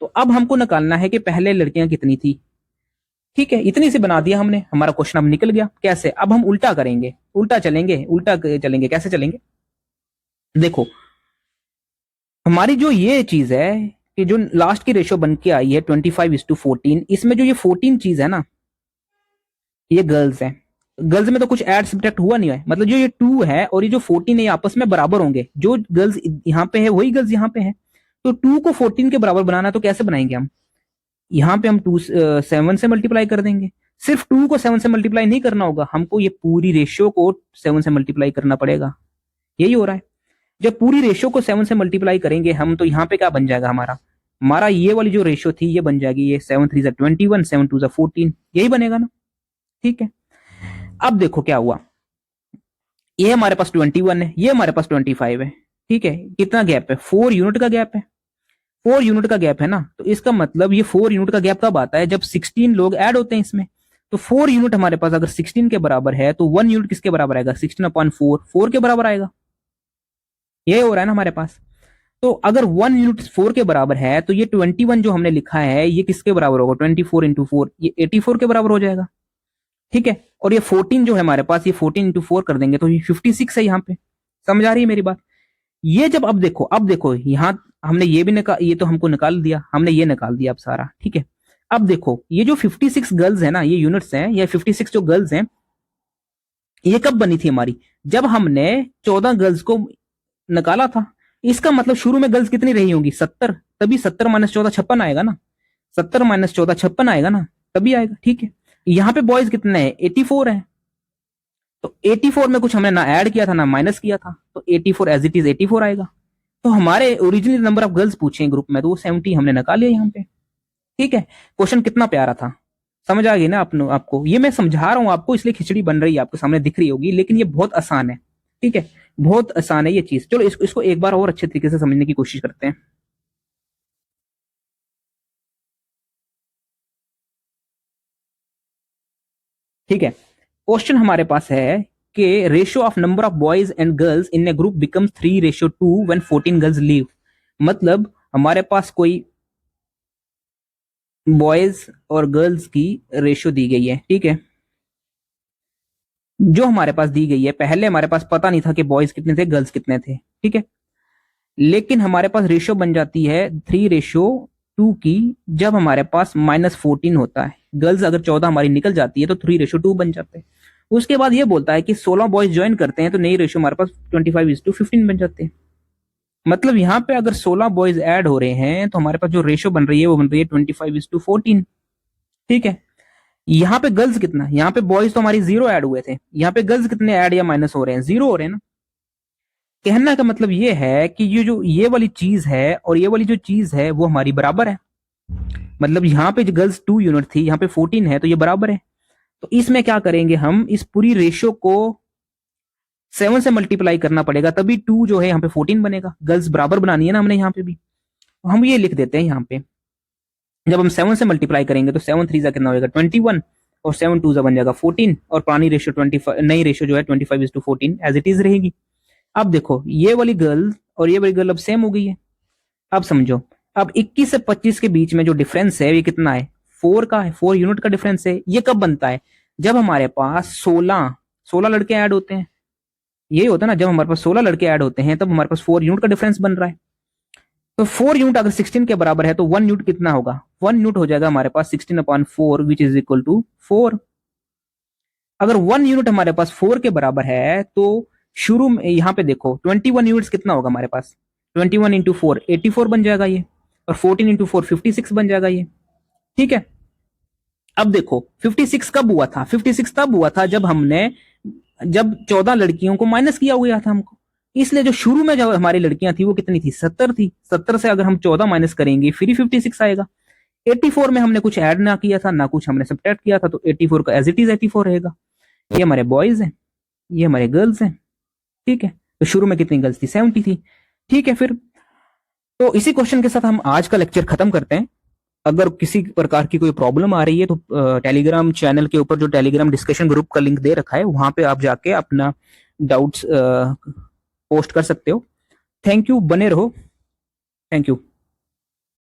तो अब हमको निकालना है कि पहले लड़कियां कितनी थी। ठीक है, इतनी से बना दिया हमने, हमारा क्वेश्चन अब निकल गया। कैसे? अब हम उल्टा करेंगे, उल्टा चलेंगे। उल्टा चलेंगे, कैसे चलेंगे? देखो, हमारी जो ये चीज है कि जो लास्ट की रेशियो बन के आई है 25:14, इसमें जो ये 14 चीज है ना, ये गर्ल्स है। गर्ल्स में तो कुछ ऐड सब्ट्रैक्ट हुआ नहीं है, मतलब जो ये 2 है और ये जो 14 है ये आपस में बराबर होंगे। जो गर्ल्स यहाँ पे है वही गर्ल्स यहाँ पे है। तो 2 को 14 के बराबर बनाना है तो कैसे बनाएंगे हम? यहाँ पे हम 7 से मल्टीप्लाई कर देंगे। सिर्फ 2 को 7 से मल्टीप्लाई नहीं करना होगा, हमको ये पूरी रेशियो को 7 से मल्टीप्लाई करना पड़ेगा। यही हो रहा है। जब पूरी रेशियो को 7 से मल्टीप्लाई करेंगे हम तो यहाँ पे क्या बन जाएगा? हमारा हमारा ये वाली जो रेशियो थी ये बन जाएगी, ये 7 3 21, 7 2 14, यही बनेगा ना। ठीक है, अब देखो क्या हुआ। ये हमारे पास 21 है, ये हमारे पास 25 है। ठीक है, कितना गैप है? 4 यूनिट का गैप है। 4 यूनिट का गैप है ना, तो इसका मतलब ये 4 यूनिट का गैप कब आता है? जब 16 लोग ऐड होते हैं इसमें। तो 4 यूनिट हमारे पास अगर 16 के बराबर है तो 1 यूनिट किसके बराबर आएगा? 16/4, 4 के बराबर आएगा। ये हो रहा है ना हमारे पास। तो अगर 1 यूनिट 4 के बराबर है तो ये 21 जो हमने लिखा है ये किसके बराबर होगा? 24 इंटू 4, ये 84 के बराबर हो जाएगा। ठीक है, और ये 14 जो है हमारे पास, ये 14 इंटू 4 कर देंगे तो ये 56 है यहाँ पे। समझ आ रही है मेरी बात? ये जब अब देखो यहाँ हमने ये भी निकाल, ये तो हमको निकाल दिया, हमने ये निकाल दिया अब सारा। ठीक है, अब देखो ये जो 56 गर्ल्स है ना, ये यूनिट्स हैं, ये 56 जो गर्ल्स हैं ये कब बनी थी हमारी? जब हमने 14 गर्ल्स को निकाला था, इसका मतलब शुरू में गर्ल्स कितनी रही होंगी, 70, तभी 70 माइनस 14 56 आएगा ना, 70 माइनस 14 56 आएगा ना, तभी आएगा। ठीक है, यहाँ पे बॉयज कितने हैं, 84 है, तो 84 में कुछ हमने ना ऐड किया था ना माइनस किया था, तो 84 एज इट इज 84 आएगा। तो हमारे ओरिजिनल नंबर ऑफ गर्ल्स पूछे ग्रुप में, तो वो 70 हमने निकाल लिया यहाँ पे। ठीक है, क्वेश्चन कितना प्यारा था, समझ आ गई ना आपको, ये मैं समझा रहा हूँ आपको इसलिए खिचड़ी बन रही है, आपके सामने दिख रही होगी, लेकिन ये बहुत आसान है। ठीक है, बहुत आसान है ये चीज। चलो इसको एक बार और अच्छे तरीके से समझने की कोशिश करते हैं। ठीक है, क्वेश्चन हमारे पास है कि ratio of number of boys and girls in A group becomes 3:2 when 14 girls leave. मतलब हमारे पास कोई बॉयज और गर्ल्स की रेशियो दी गई है। ठीक है, जो हमारे पास दी गई है, पहले हमारे पास पता नहीं था कि बॉयज कितने थे गर्ल्स कितने थे। ठीक है, लेकिन हमारे पास रेशियो बन जाती है 3:2 की जब हमारे पास -14 होता है। गर्ल्स अगर 14 हमारी निकल जाती है तो 3:2 बन जाते हैं। उसके बाद ये बोलता है कि 16 बॉयज ज्वाइन करते हैं तो नई रेशियो हमारे पास 25:15 बन जाते हैं। मतलब यहाँ पे अगर 16 बॉयज ऐड हो रहे हैं तो हमारे पास जो रेशियो बन रही है वो बन रही है 25:14। ठीक है, यहाँ पे गर्ल्स कितना, यहाँ पे बॉयज तो हमारी 0 ऐड हुए थे, यहाँ पे गर्ल्स कितने ऐड या माइनस हो रहे हैं, 0 हो रहे हैं ना। कहना का मतलब ये है कि ये जो ये वाली चीज है और ये वाली जो चीज है वो हमारी बराबर है। मतलब यहाँ पे जो गर्ल्स 2 यूनिट थी, यहाँ पे 14 है, तो ये बराबर है। तो इसमें क्या करेंगे, हम इस पूरी रेशियो को 7 से मल्टीप्लाई करना पड़ेगा, तभी 2 जो है यहाँ पे 14 बनेगा। गर्ल्स बराबर बनानी है ना हमने यहाँ पे भी, तो हम ये लिख देते हैं यहाँ पे। जब हम 7 से मल्टीप्लाई करेंगे तो 7 3 कितना होगा 21, और 7 2 बन जाएगा 14, और पुरानी रेशियो 25, नई रेशियो जो है 25:14 एज इट इज रहेगी। अब देखो ये वाली गर्ल और ये वाली गर्ल अब सेम हो गई है। अब समझो, अब 21 से 25 के बीच में जो डिफरेंस है ये कितना है, 4 का है, 4 यूनिट का डिफरेंस है। ये कब बनता है, जब हमारे पास 16 लड़के ऐड होते हैं। यही होता है ना, जब हमारे पास 16 लड़के ऐड होते हैं तब हमारे पास 4 यूनिट का डिफरेंस बन रहा है। तो 4 यूनिट अगर 16 के बराबर है तो 1 यूनिट कितना होगा, 1 यूनिट हो जाएगा हमारे पास 16/4 विच इज इक्वल टू 4। अगर 1 यूनिट हमारे पास 4 के बराबर है तो शुरू में यहाँ पे देखो 21 यूनिट्स कितना होगा हमारे पास, 21 इंटू 4 84 बन जाएगा ये, और 14 इंटू 4 56 बन जाएगा ये। ठीक है, अब देखो 56 कब हुआ था, 56 तब हुआ था जब 14 लड़कियों को माइनस किया हुआ था हमको। इसलिए जो शुरू में जब हमारी लड़कियां थी वो कितनी थी, 70 थी। 70 से अगर हम 14 माइनस करेंगे फिर ही 56 आएगा। 84 में हमने कुछ ऐड ना किया था ना कुछ हमने सब्ट्रैक्ट किया था, तो 84 का एज इट इज 84 रहेगा। ये हमारे बॉयज हैं, ये हमारे गर्ल्स हैं। ठीक है, तो शुरू में कितनी गर्ल्स थी, 70 थी। ठीक है, फिर तो इसी क्वेश्चन के साथ हम आज का लेक्चर खत्म करते हैं। अगर किसी प्रकार की कोई प्रॉब्लम आ रही है तो टेलीग्राम चैनल के ऊपर जो टेलीग्राम डिस्कशन ग्रुप का लिंक दे रखा है वहां पे आप जाके अपना डाउट्स पोस्ट कर सकते हो। थैंक यू, बने रहो। Thank you.